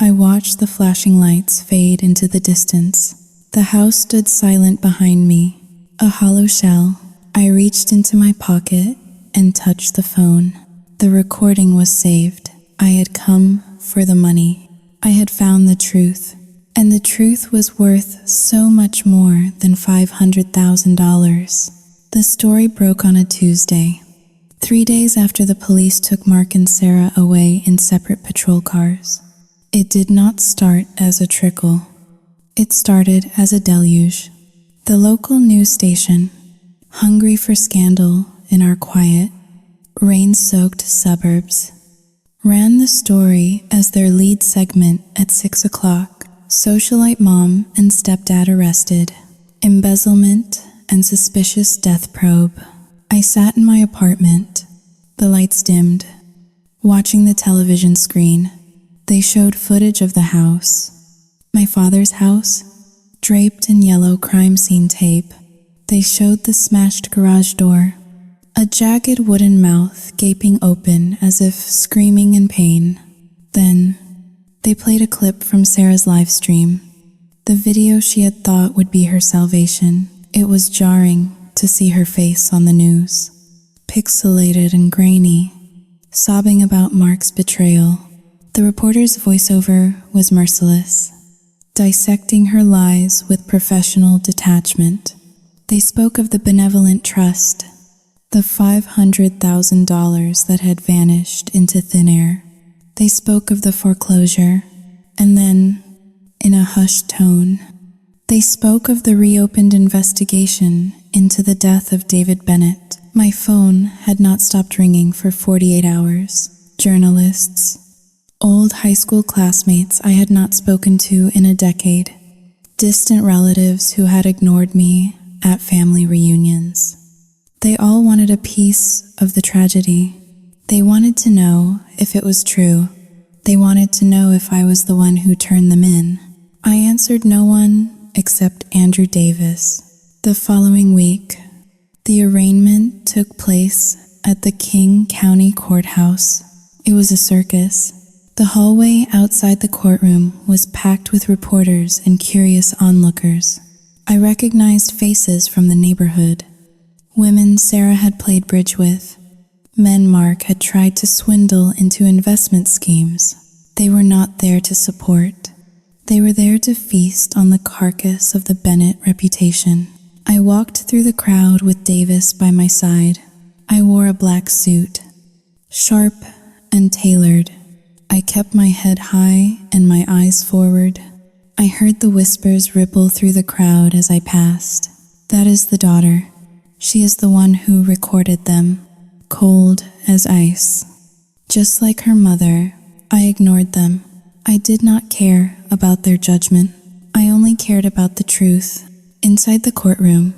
I watched the flashing lights fade into the distance. The house stood silent behind me, a hollow shell. I reached into my pocket and touched the phone. The recording was saved. I had come for the money. I had found the truth. And the truth was worth so much more than $500,000. The story broke on a Tuesday, 3 days after the police took Mark and Sarah away in separate patrol cars. It did not start as a trickle. It started as a deluge. The local news station, hungry for scandal in our quiet, rain-soaked suburbs, ran the story as their lead segment at 6 o'clock. Socialite mom and stepdad arrested. Embezzlement and suspicious death probe. I sat in my apartment, the lights dimmed, watching the television screen. They showed footage of the house. My father's house, draped in yellow crime scene tape. They showed the smashed garage door, a jagged wooden mouth gaping open as if screaming in pain. Then they played a clip from Sarah's live stream, the video she had thought would be her salvation. It was jarring to see her face on the news, pixelated and grainy, sobbing about Mark's betrayal. The reporter's voiceover was merciless, dissecting her lies with professional detachment. They spoke of the benevolent trust, the $500,000 that had vanished into thin air. They spoke of the foreclosure, and then, in a hushed tone, they spoke of the reopened investigation into the death of David Bennett. My phone had not stopped ringing for 48 hours. Journalists, old high school classmates I had not spoken to in a decade, distant relatives who had ignored me at family reunions. They all wanted a piece of the tragedy. They wanted to know if it was true. They wanted to know if I was the one who turned them in. I answered no one except Andrew Davis. The following week, the arraignment took place at the King County Courthouse. It was a circus. The hallway outside the courtroom was packed with reporters and curious onlookers. I recognized faces from the neighborhood, women Sarah had played bridge with, men Mark had tried to swindle into investment schemes. They were not there to support. They were there to feast on the carcass of the Bennett reputation. I walked through the crowd with Davis by my side. I wore a black suit, sharp and tailored. I kept my head high and my eyes forward. I heard the whispers ripple through the crowd as I passed. That is the daughter. She is the one who recorded them, cold as ice. Just like her mother, I ignored them. I did not care about their judgment. I only cared about the truth. Inside the courtroom,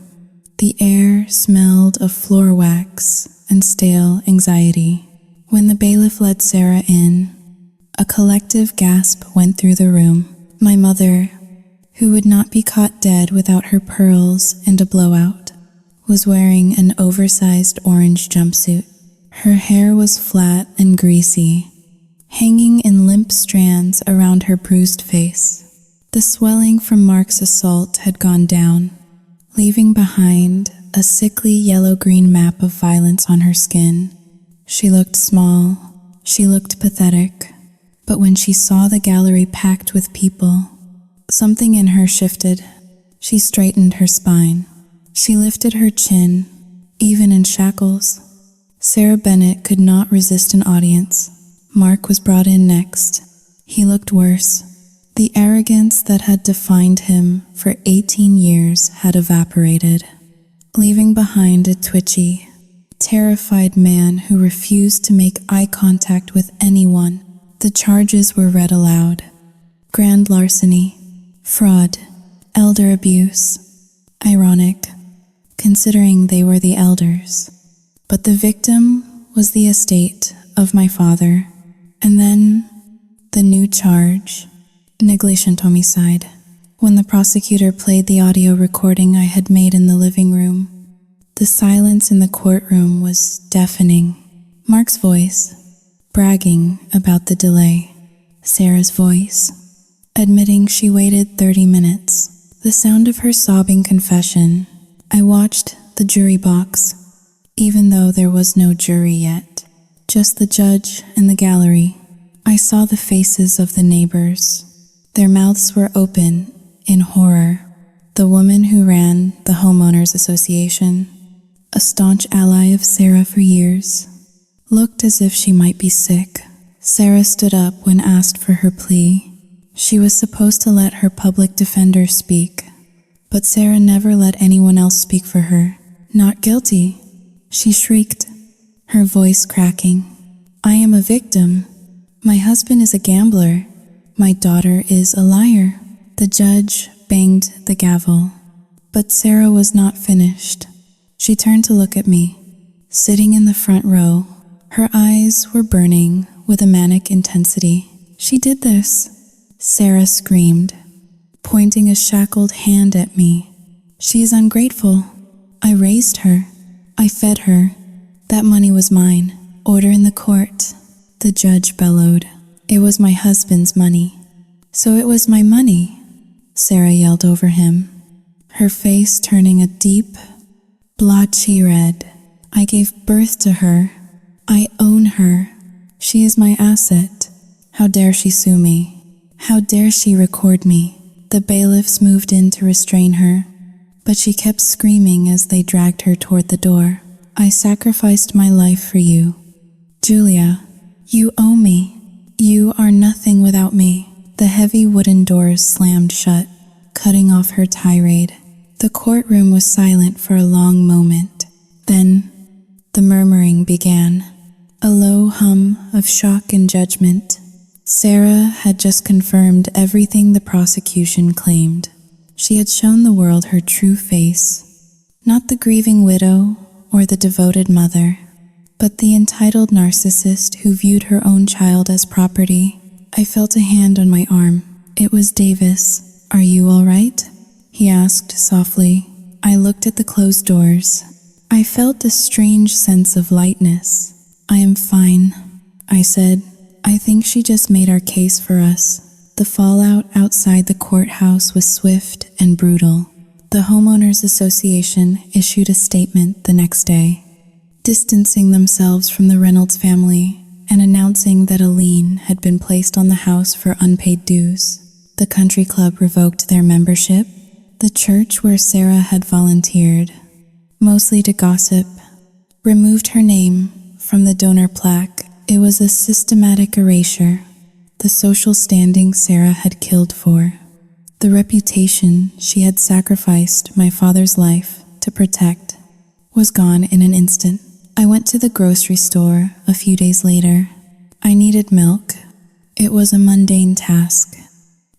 the air smelled of floor wax and stale anxiety. When the bailiff led Sarah in, a collective gasp went through the room. My mother, who would not be caught dead without her pearls and a blowout, was wearing an oversized orange jumpsuit. Her hair was flat and greasy, hanging in limp strands around her bruised face. The swelling from Mark's assault had gone down, leaving behind a sickly yellow-green map of violence on her skin. She looked small, she looked pathetic, but when she saw the gallery packed with people, something in her shifted. She straightened her spine. She lifted her chin, even in shackles. Sarah Bennett could not resist an audience. Mark was brought in next. He looked worse. The arrogance that had defined him for 18 years had evaporated, leaving behind a twitchy, terrified man who refused to make eye contact with anyone. The charges were read aloud: grand larceny, fraud, elder abuse. Ironic, considering they were the elders. But the victim was the estate of my father. And then the new charge: negligent homicide. When the prosecutor played the audio recording I had made in the living room, the silence in the courtroom was deafening. Mark's voice, bragging about the delay. Sarah's voice, admitting she waited 30 minutes. The sound of her sobbing confession. I watched the jury box, even though there was no jury yet. Just the judge and the gallery. I saw the faces of the neighbors. Their mouths were open in horror. The woman who ran the Homeowners Association, a staunch ally of Sarah for years, looked as if she might be sick. Sarah stood up when asked for her plea. She was supposed to let her public defender speak, but Sarah never let anyone else speak for her. Not guilty, she shrieked, her voice cracking. I am a victim. My husband is a gambler. My daughter is a liar. The judge banged the gavel, but Sarah was not finished. She turned to look at me, sitting in the front row. Her eyes were burning with a manic intensity. She did this, Sarah screamed, pointing a shackled hand at me. She is ungrateful. I raised her. I fed her. That money was mine. Order in the court, the judge bellowed. It was my husband's money. So it was my money, Sarah yelled over him, her face turning a deep, blotchy red. I gave birth to her. I own her. She is my asset. How dare she sue me? How dare she record me? The bailiffs moved in to restrain her, but she kept screaming as they dragged her toward the door. I sacrificed my life for you. Julia, you owe me. You are nothing without me. The heavy wooden doors slammed shut, cutting off her tirade. The courtroom was silent for a long moment. Then, the murmuring began, a low hum of shock and judgment. Sarah had just confirmed everything the prosecution claimed. She had shown the world her true face, not the grieving widow or the devoted mother, but the entitled narcissist who viewed her own child as property. I felt a hand on my arm. It was Davis. Are you all right? He asked softly. I looked at the closed doors. I felt a strange sense of lightness. I am fine, I said. I think she just made our case for us. The fallout outside the courthouse was swift and brutal. The Homeowners Association issued a statement the next day, distancing themselves from the Reynolds family and announcing that a lien had been placed on the house for unpaid dues. The country club revoked their membership. The church where Sarah had volunteered, mostly to gossip, removed her name from the donor plaque. It was a systematic erasure. The social standing Sarah had killed for, the reputation she had sacrificed my father's life to protect, was gone in an instant. I went to the grocery store a few days later. I needed milk. It was a mundane task,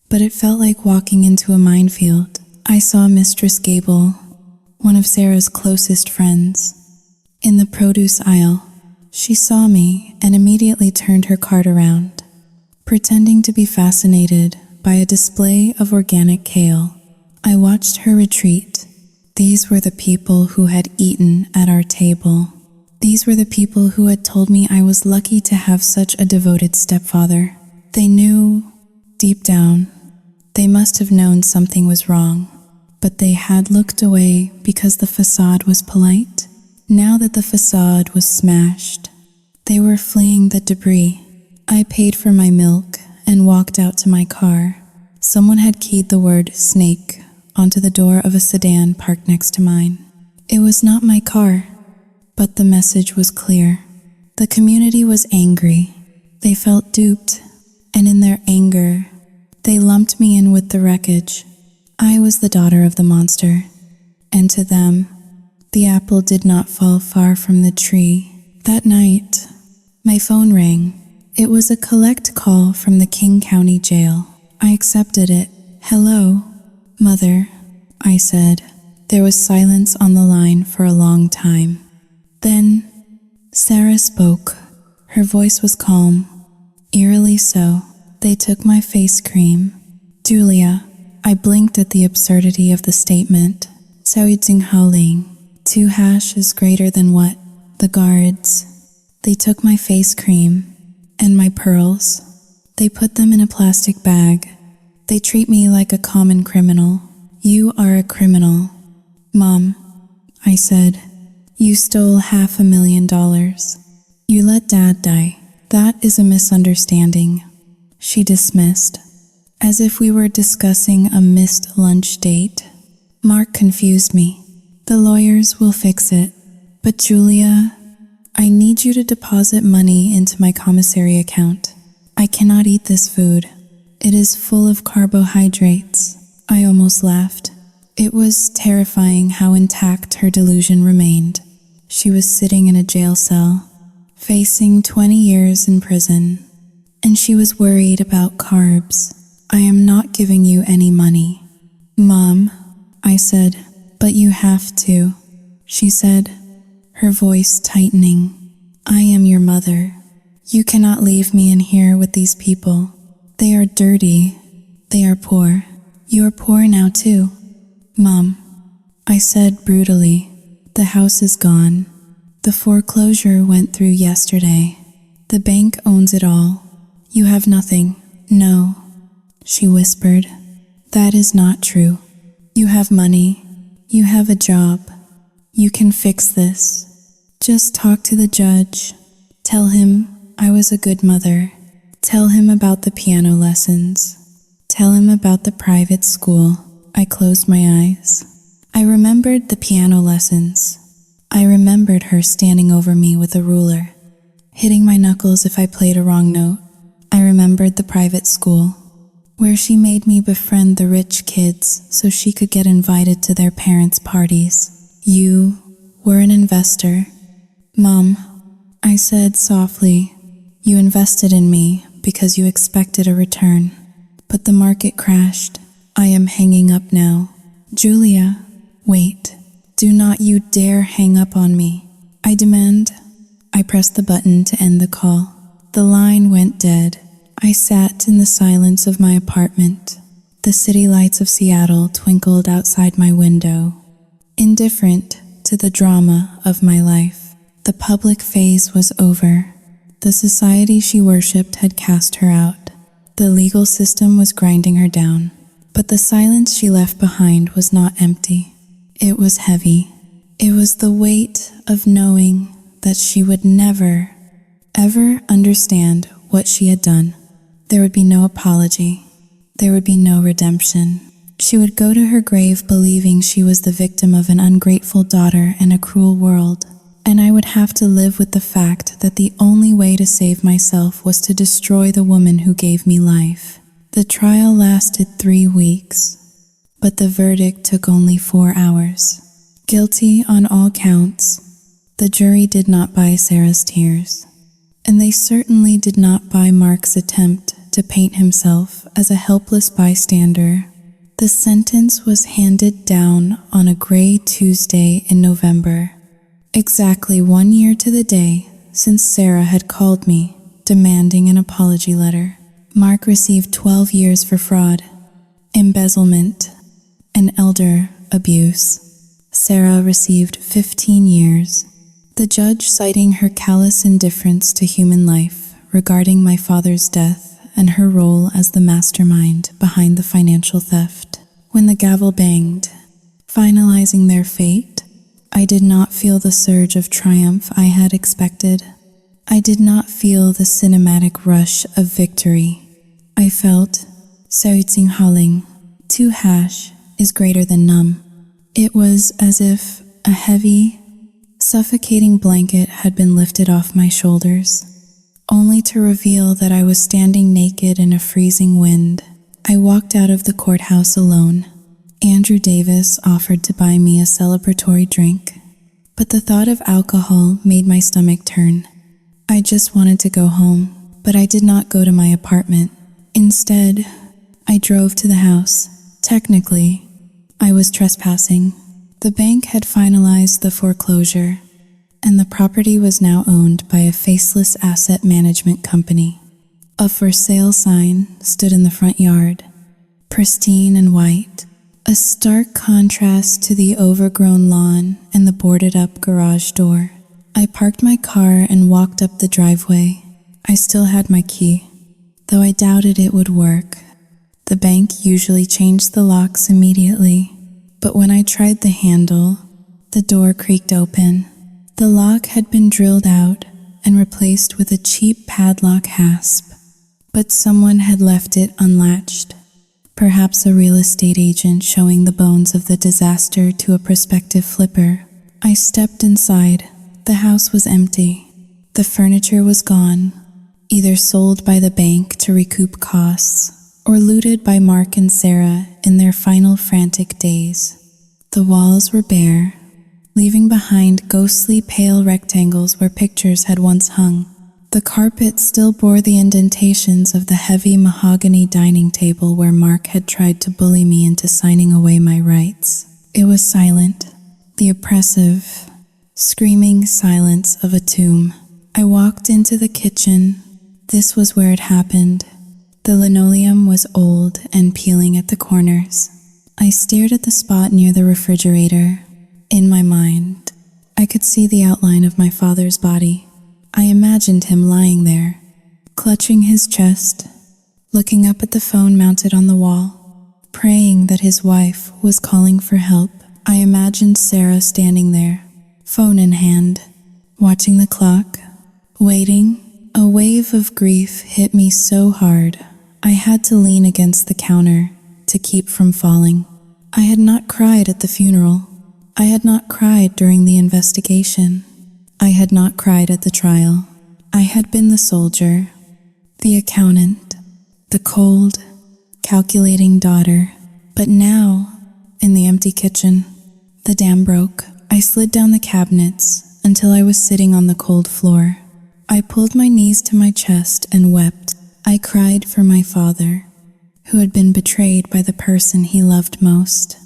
but it felt like walking into a minefield. I saw Mistress Gable, one of Sarah's closest friends, in the produce aisle. She saw me and immediately turned her cart around, pretending to be fascinated by a display of organic kale. I watched her retreat. These were the people who had eaten at our table. These were the people who had told me I was lucky to have such a devoted stepfather. They knew, deep down, they must have known something was wrong, but they had looked away because the facade was polite. Now that the facade was smashed, they were fleeing the debris. I paid for my milk and walked out to my car. Someone had keyed the word snake onto the door of a sedan parked next to mine. It was not my car, but the message was clear. The community was angry. They felt duped. and in their anger, they lumped me in with the wreckage. I was the daughter of the monster, and to them, the apple did not fall far from the tree. That night, my phone rang. It was a collect call from the King County Jail. I accepted it. "Hello, Mother," I said. There was silence on the line for a long time. Then, Sarah spoke. Her voice was calm, eerily so. "They took my face cream." "Julia," I blinked at the absurdity of the statement. "Saoitsinghauling. 2# is greater than what?" "The guards. They took my face cream and my pearls. They put them in a plastic bag. They treat me like a common criminal." "You are a criminal, Mom," I said. "You stole $500,000. You let Dad die. That is a misunderstanding," she dismissed, as if we were discussing a missed lunch date. "Mark confused me. The lawyers will fix it. But Julia, I need you to deposit money into my commissary account. I cannot eat this food. It is full of carbohydrates." I almost laughed. It was terrifying how intact her delusion remained. She was sitting in a jail cell, facing 20 years in prison, and she was worried about carbs. "I am not giving you any money." "Mom," I said. "But you have to," she said, her voice tightening. "I am your mother. You cannot leave me in here with these people. They are dirty. They are poor. You are poor now too." "Mom," I said brutally, "the house is gone. The foreclosure went through yesterday. The bank owns it all. You have nothing." "No," she whispered. "That is not true. You have money. You have a job. You can fix this. Just talk to the judge. Tell him I was a good mother. Tell him about the piano lessons. Tell him about the private school." I closed my eyes. I remembered the piano lessons. I remembered her standing over me with a ruler, hitting my knuckles if I played a wrong note. I remembered the private school, where she made me befriend the rich kids so she could get invited to their parents' parties. "You were an investor." "Mom," I said softly, "you invested in me because you expected a return. But the market crashed. I am hanging up now." "Julia, wait. Do not you dare hang up on me. I demand." I pressed the button to end the call. The line went dead. I sat in the silence of my apartment. The city lights of Seattle twinkled outside my window, indifferent to the drama of my life. The public phase was over. The society she worshipped had cast her out. The legal system was grinding her down. But the silence she left behind was not empty. It was heavy. It was the weight of knowing that she would never, ever understand what she had done. There would be no apology. There would be no redemption. She would go to her grave believing she was the victim of an ungrateful daughter and a cruel world. And I would have to live with the fact that the only way to save myself was to destroy the woman who gave me life. The trial lasted 3 weeks, but the verdict took only 4 hours. Guilty on all counts. The jury did not buy Sarah's tears, and they certainly did not buy Mark's attempt to paint himself as a helpless bystander. The sentence was handed down on a gray Tuesday in November, exactly 1 year to the day since Sarah had called me demanding an apology letter. Mark received 12 years for fraud, embezzlement, and elder abuse. Sarah received 15 years. The judge, citing her callous indifference to human life regarding my father's death and her role as the mastermind behind the financial theft. When the gavel banged, finalizing their fate, I did not feel the surge of triumph I had expected. I did not feel the cinematic rush of victory. I felt Saoitsinghauling. 2# is greater than num. It was as if a heavy, suffocating blanket had been lifted off my shoulders. only to reveal that I was standing naked in a freezing wind. I walked out of the courthouse alone. Andrew Davis offered to buy me a celebratory drink, but the thought of alcohol made my stomach turn. I just wanted to go home, but I did not go to my apartment. Instead, I drove to the house. Technically, I was trespassing. The bank had finalized the foreclosure, and the property was now owned by a faceless asset management company. A for sale sign stood in the front yard, pristine and white, a stark contrast to the overgrown lawn and the boarded-up garage door. I parked my car and walked up the driveway. I still had my key, though I doubted it would work. The bank usually changed the locks immediately, but when I tried the handle, the door creaked open. The lock had been drilled out and replaced with a cheap padlock hasp, but someone had left it unlatched. Perhaps a real estate agent showing the bones of the disaster to a prospective flipper. I stepped inside. The house was empty. The furniture was gone, either sold by the bank to recoup costs or looted by Mark and Sarah in their final frantic days. The walls were bare, leaving behind ghostly pale rectangles where pictures had once hung. The carpet still bore the indentations of the heavy mahogany dining table where Mark had tried to bully me into signing away my rights. It was silent, the oppressive, screaming silence of a tomb. I walked into the kitchen. This was where it happened. The linoleum was old and peeling at the corners. I stared at the spot near the refrigerator. In my mind, I could see the outline of my father's body. I imagined him lying there, clutching his chest, looking up at the phone mounted on the wall, praying that his wife was calling for help. I imagined Sarah standing there, phone in hand, watching the clock, waiting. A wave of grief hit me so hard, I had to lean against the counter to keep from falling. I had not cried at the funeral. I had not cried during the investigation. I had not cried at the trial. I had been the soldier, the accountant, the cold, calculating daughter. But now, in the empty kitchen, the dam broke. I slid down the cabinets until I was sitting on the cold floor. I pulled my knees to my chest and wept. I cried for my father, who had been betrayed by the person he loved most.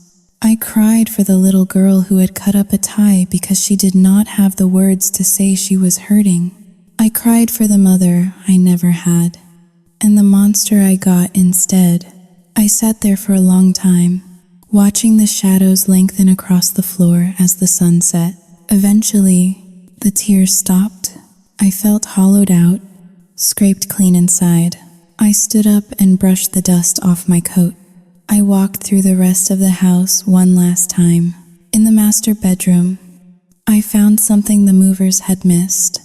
I cried for the little girl who had cut up a tie because she did not have the words to say she was hurting. I cried for the mother I never had, and the monster I got instead. I sat there for a long time, watching the shadows lengthen across the floor as the sun set. Eventually, the tears stopped. I felt hollowed out, scraped clean inside. I stood up and brushed the dust off my coat. I walked through the rest of the house one last time. In the master bedroom, I found something the movers had missed.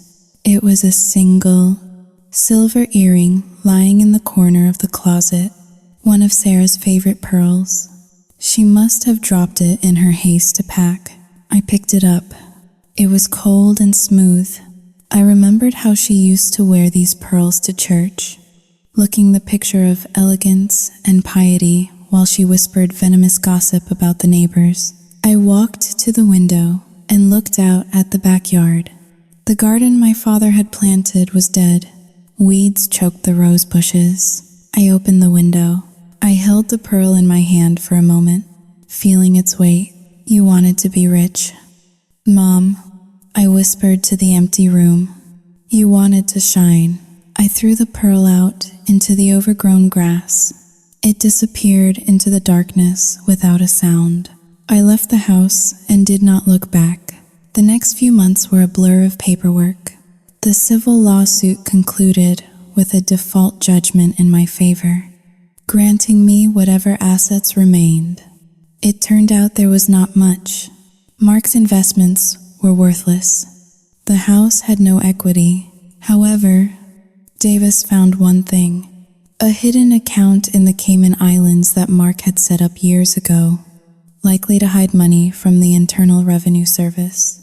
It was a single silver earring lying in the corner of the closet, one of Sarah's favorite pearls. She must have dropped it in her haste to pack. I picked it up. It was cold and smooth. I remembered how she used to wear these pearls to church, looking the picture of elegance and piety while she whispered venomous gossip about the neighbors. I walked to the window and looked out at the backyard. The garden my father had planted was dead. Weeds choked the rose bushes. I opened the window. I held the pearl in my hand for a moment, feeling its weight. You wanted to be rich. Mom, I whispered to the empty room. You wanted to shine. I threw the pearl out into the overgrown grass. It disappeared into the darkness without a sound. I left the house and did not look back. The next few months were a blur of paperwork. The civil lawsuit concluded with a default judgment in my favor, granting me whatever assets remained. It turned out there was not much. Mark's investments were worthless. The house had no equity. However, Davis found one thing. A hidden account in the Cayman Islands that Mark had set up years ago, likely to hide money from the Internal Revenue Service.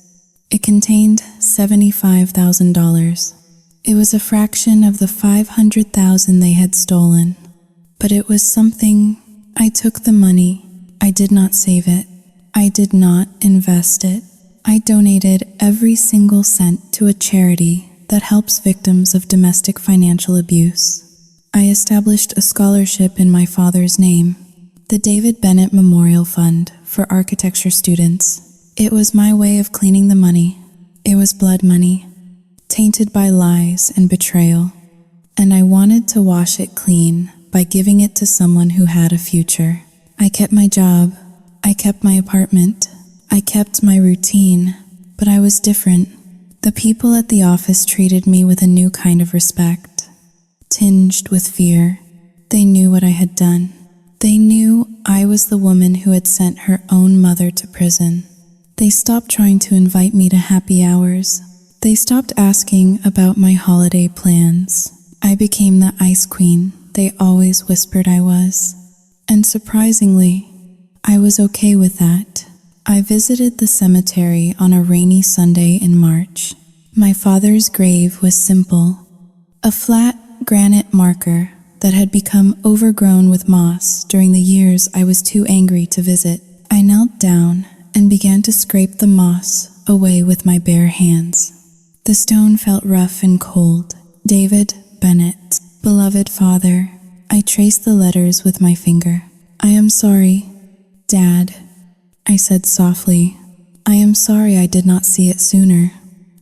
It contained $75,000. It was a fraction of the 500,000 they had stolen. But it was something. I took the money. I did not save it. I did not invest it. I donated every single cent to a charity that helps victims of domestic financial abuse. I established a scholarship in my father's name, the David Bennett Memorial Fund for architecture students. It was my way of cleaning the money. It was blood money, tainted by lies and betrayal, and I wanted to wash it clean by giving it to someone who had a future. I kept my job. I kept my apartment. I kept my routine, but I was different. The people at the office treated me with a new kind of respect, tinged with fear. They knew what I had done. They knew I was the woman who had sent her own mother to prison. They stopped trying to invite me to happy hours. They stopped asking about my holiday plans. I became the ice queen they always whispered I was. And surprisingly, I was okay with that. I visited the cemetery on a rainy Sunday in March. My father's grave was simple, a flat granite marker that had become overgrown with moss during the years I was too angry to visit. I knelt down and began to scrape the moss away with my bare hands. The stone felt rough and cold. David Bennett, beloved father. I traced the letters with my finger. I am sorry, Dad, I said softly. I am sorry I did not see it sooner.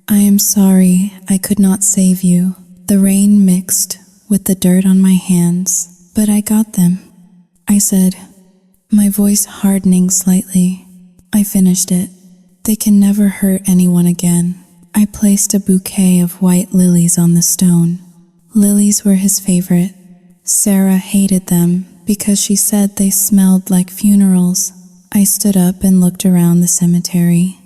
I am sorry I could not save you. The rain mixed with the dirt on my hands, but I got them, I said, my voice hardening slightly. I finished it. They can never hurt anyone again. I placed a bouquet of white lilies on the stone. Lilies were his favorite. Sarah hated them because she said they smelled like funerals. I stood up and looked around the cemetery.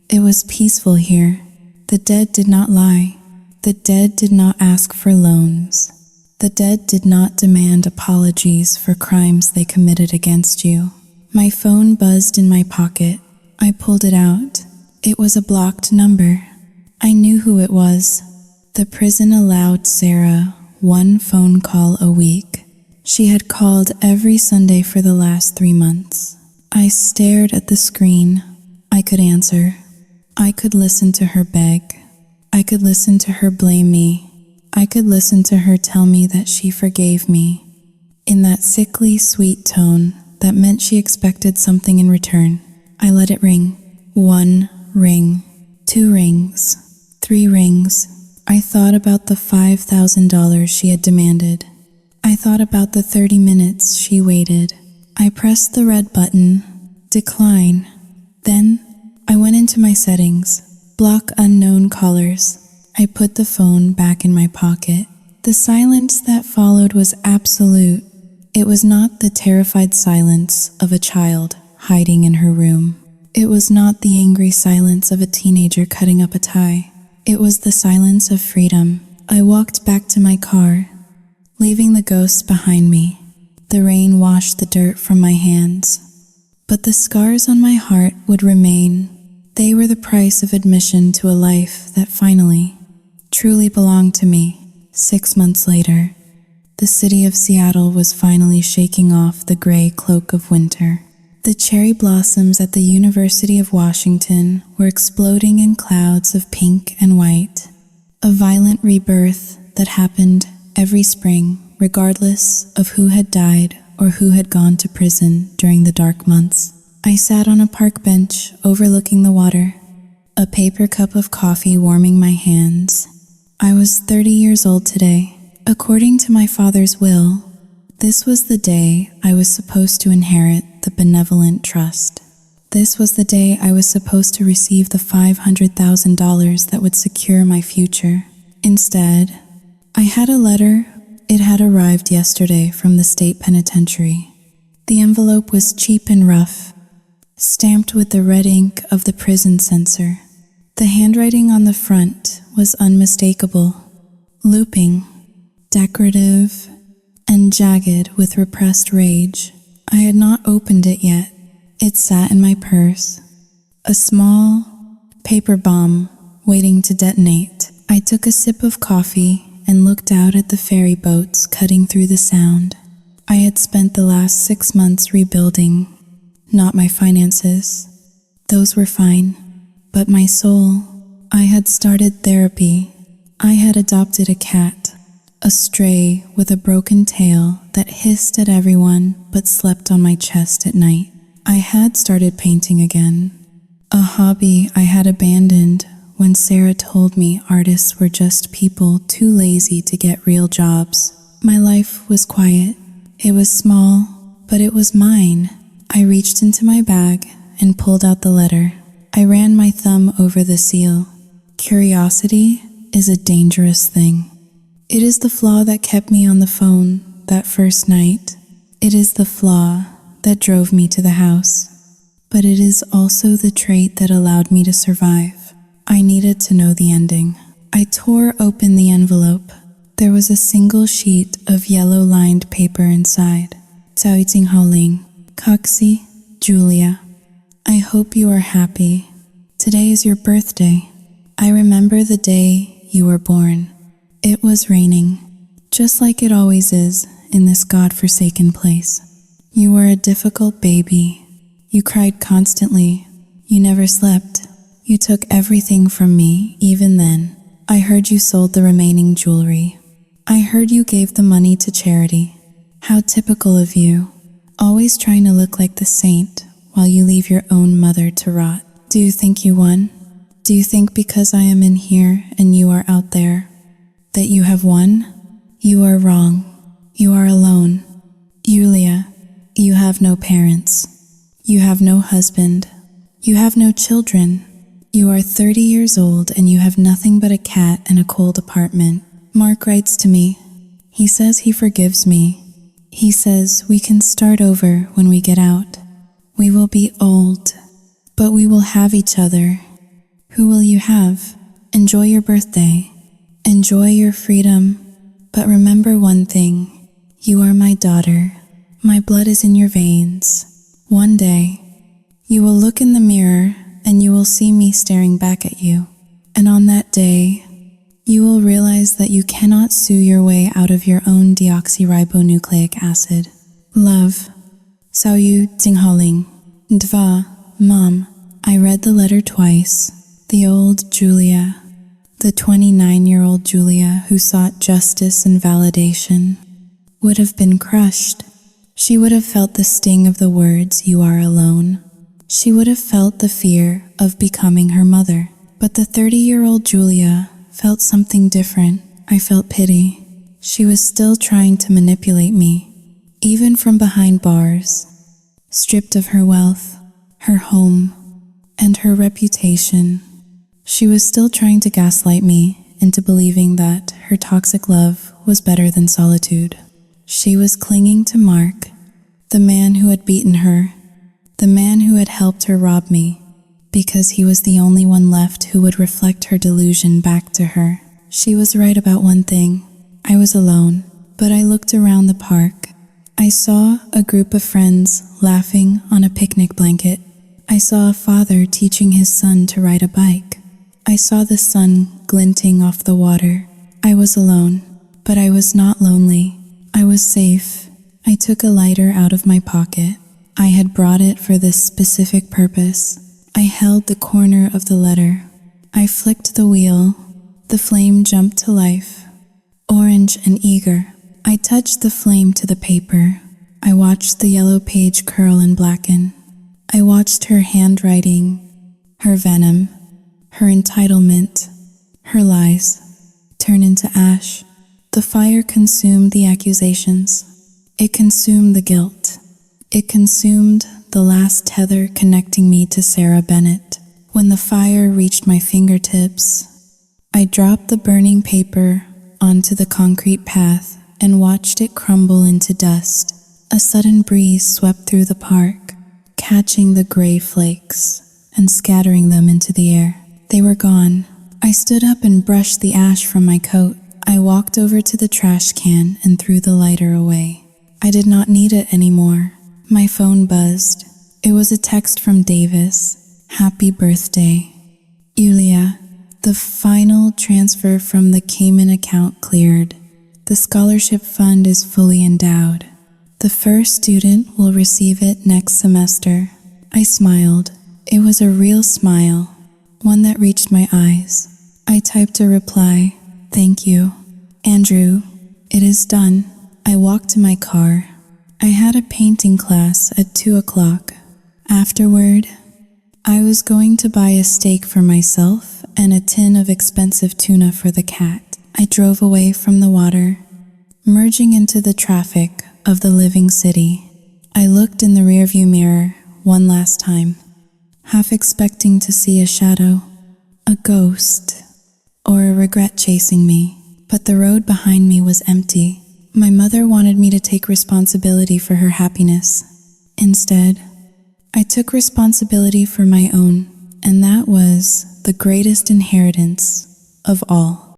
It was peaceful here. The dead did not lie. The dead did not ask for loans. The dead did not demand apologies for crimes they committed against you. My phone buzzed in my pocket. I pulled it out. It was a blocked number. I knew who it was. The prison allowed Sarah one phone call a week. She had called every Sunday for the last 3 months. I stared at the screen. I could answer. I could listen to her beg. I could listen to her blame me. I could listen to her tell me that she forgave me, in that sickly sweet tone that meant she expected something in return. I let it ring. 1 ring, 2 rings, 3 rings. I thought about the $5,000 she had demanded. I thought about the 30 minutes she waited. I pressed the red button, decline. Then I went into my settings, block unknown callers. I put the phone back in my pocket. The silence that followed was absolute. It was not the terrified silence of a child hiding in her room. It was not the angry silence of a teenager cutting up a tie. It was the silence of freedom. I walked back to my car, leaving the ghosts behind me. The rain washed the dirt from my hands, but the scars on my heart would remain. They were the price of admission to a life that finally, truly belonged to me. 6 months later, the city of Seattle was finally shaking off the gray cloak of winter. The cherry blossoms at the University of Washington were exploding in clouds of pink and white, a violent rebirth that happened every spring, regardless of who had died or who had gone to prison during the dark months. I sat on a park bench overlooking the water, a paper cup of coffee warming my hands. I was 30 years old today. According to my father's will, this was the day I was supposed to inherit the benevolent trust. This was the day I was supposed to receive the $500,000 that would secure my future. Instead, I had a letter. It had arrived yesterday from the state penitentiary. The envelope was cheap and rough, stamped with the red ink of the prison censor. The handwriting on the front was unmistakable, looping, decorative, and jagged with repressed rage. I had not opened it yet. It sat in my purse, a small paper bomb waiting to detonate. I took a sip of coffee and looked out at the ferry boats cutting through the sound. I had spent the last 6 months rebuilding, not my finances. Those were fine, but my soul. I had started therapy. I had adopted a cat, a stray with a broken tail that hissed at everyone but slept on my chest at night. I had started painting again, a hobby I had abandoned when Sarah told me artists were just people too lazy to get real jobs. My life was quiet. It was small, but it was mine. I reached into my bag and pulled out the letter. I ran my thumb over the seal. Curiosity is a dangerous thing. It is the flaw that kept me on the phone that first night. It is the flaw that drove me to the house. But it is also the trait that allowed me to survive. I needed to know the ending. I tore open the envelope. There was a single sheet of yellow-lined paper inside. Tauiting Haoling, Coxie, Julia. I hope you are happy. Today is your birthday. I remember the day you were born. It was raining, just like it always is in this God-forsaken place. You were a difficult baby. You cried constantly. You never slept. You took everything from me, even then. I heard you sold the remaining jewelry. I heard you gave the money to charity. How typical of you, always trying to look like the saint while you leave your own mother to rot. Do you think you won? Do you think because I am in here and you are out there, that you have won? You are wrong. You are alone. Julia, you have no parents. You have no husband. You have no children. You are 30 years old and you have nothing but a cat and a cold apartment. Mark writes to me. He says he forgives me. He says we can start over when we get out. We will be old, but we will have each other. Who will you have? Enjoy your birthday. Enjoy your freedom. But remember one thing. You are my daughter. My blood is in your veins. One day, you will look in the mirror and you will see me staring back at you. And on that day, you will realize that you cannot sue your way out of your own deoxyribonucleic acid. Love. Sauyu Tinghaling. Dva. Mom. I read the letter twice. The old Julia. The 29-year-old Julia who sought justice and validation would have been crushed. She would have felt the sting of the words, "You are alone." She would have felt the fear of becoming her mother. But the 30-year-old Julia felt something different. I felt pity. She was still trying to manipulate me, even from behind bars, stripped of her wealth, her home, and her reputation. She was still trying to gaslight me into believing that her toxic love was better than solitude. She was clinging to Mark, the man who had beaten her, the man who had helped her rob me, because he was the only one left who would reflect her delusion back to her. She was right about one thing. I was alone, but I looked around the park. I saw a group of friends laughing on a picnic blanket. I saw a father teaching his son to ride a bike. I saw the sun glinting off the water. I was alone, but I was not lonely. I was safe. I took a lighter out of my pocket. I had brought it for this specific purpose. I held the corner of the letter. I flicked the wheel. The flame jumped to life, orange and eager. I touched the flame to the paper. I watched the yellow page curl and blacken. I watched her handwriting, her venom, her entitlement, her lies, turn into ash. The fire consumed the accusations. It consumed the guilt. It consumed the last tether connecting me to Sarah Bennett. When the fire reached my fingertips, I dropped the burning paper onto the concrete path and watched it crumble into dust. A sudden breeze swept through the park, catching the gray flakes and scattering them into the air. They were gone. I stood up and brushed the ash from my coat. I walked over to the trash can and threw the lighter away. I did not need it anymore. My phone buzzed. It was a text from Davis. Happy birthday. Julia. The final transfer from the Cayman account cleared. The scholarship fund is fully endowed. The first student will receive it next semester. I smiled. It was a real smile, one that reached my eyes. I typed a reply, "Thank you. Andrew, it is done." I walked to my car. I had a painting class at 2 o'clock. Afterward, I was going to buy a steak for myself and a tin of expensive tuna for the cat. I drove away from the water, merging into the traffic of the living city. I looked in the rearview mirror one last time, half expecting to see a shadow, a ghost, or a regret chasing me. But the road behind me was empty. My mother wanted me to take responsibility for her happiness. Instead, I took responsibility for my own, and that was the greatest inheritance of all.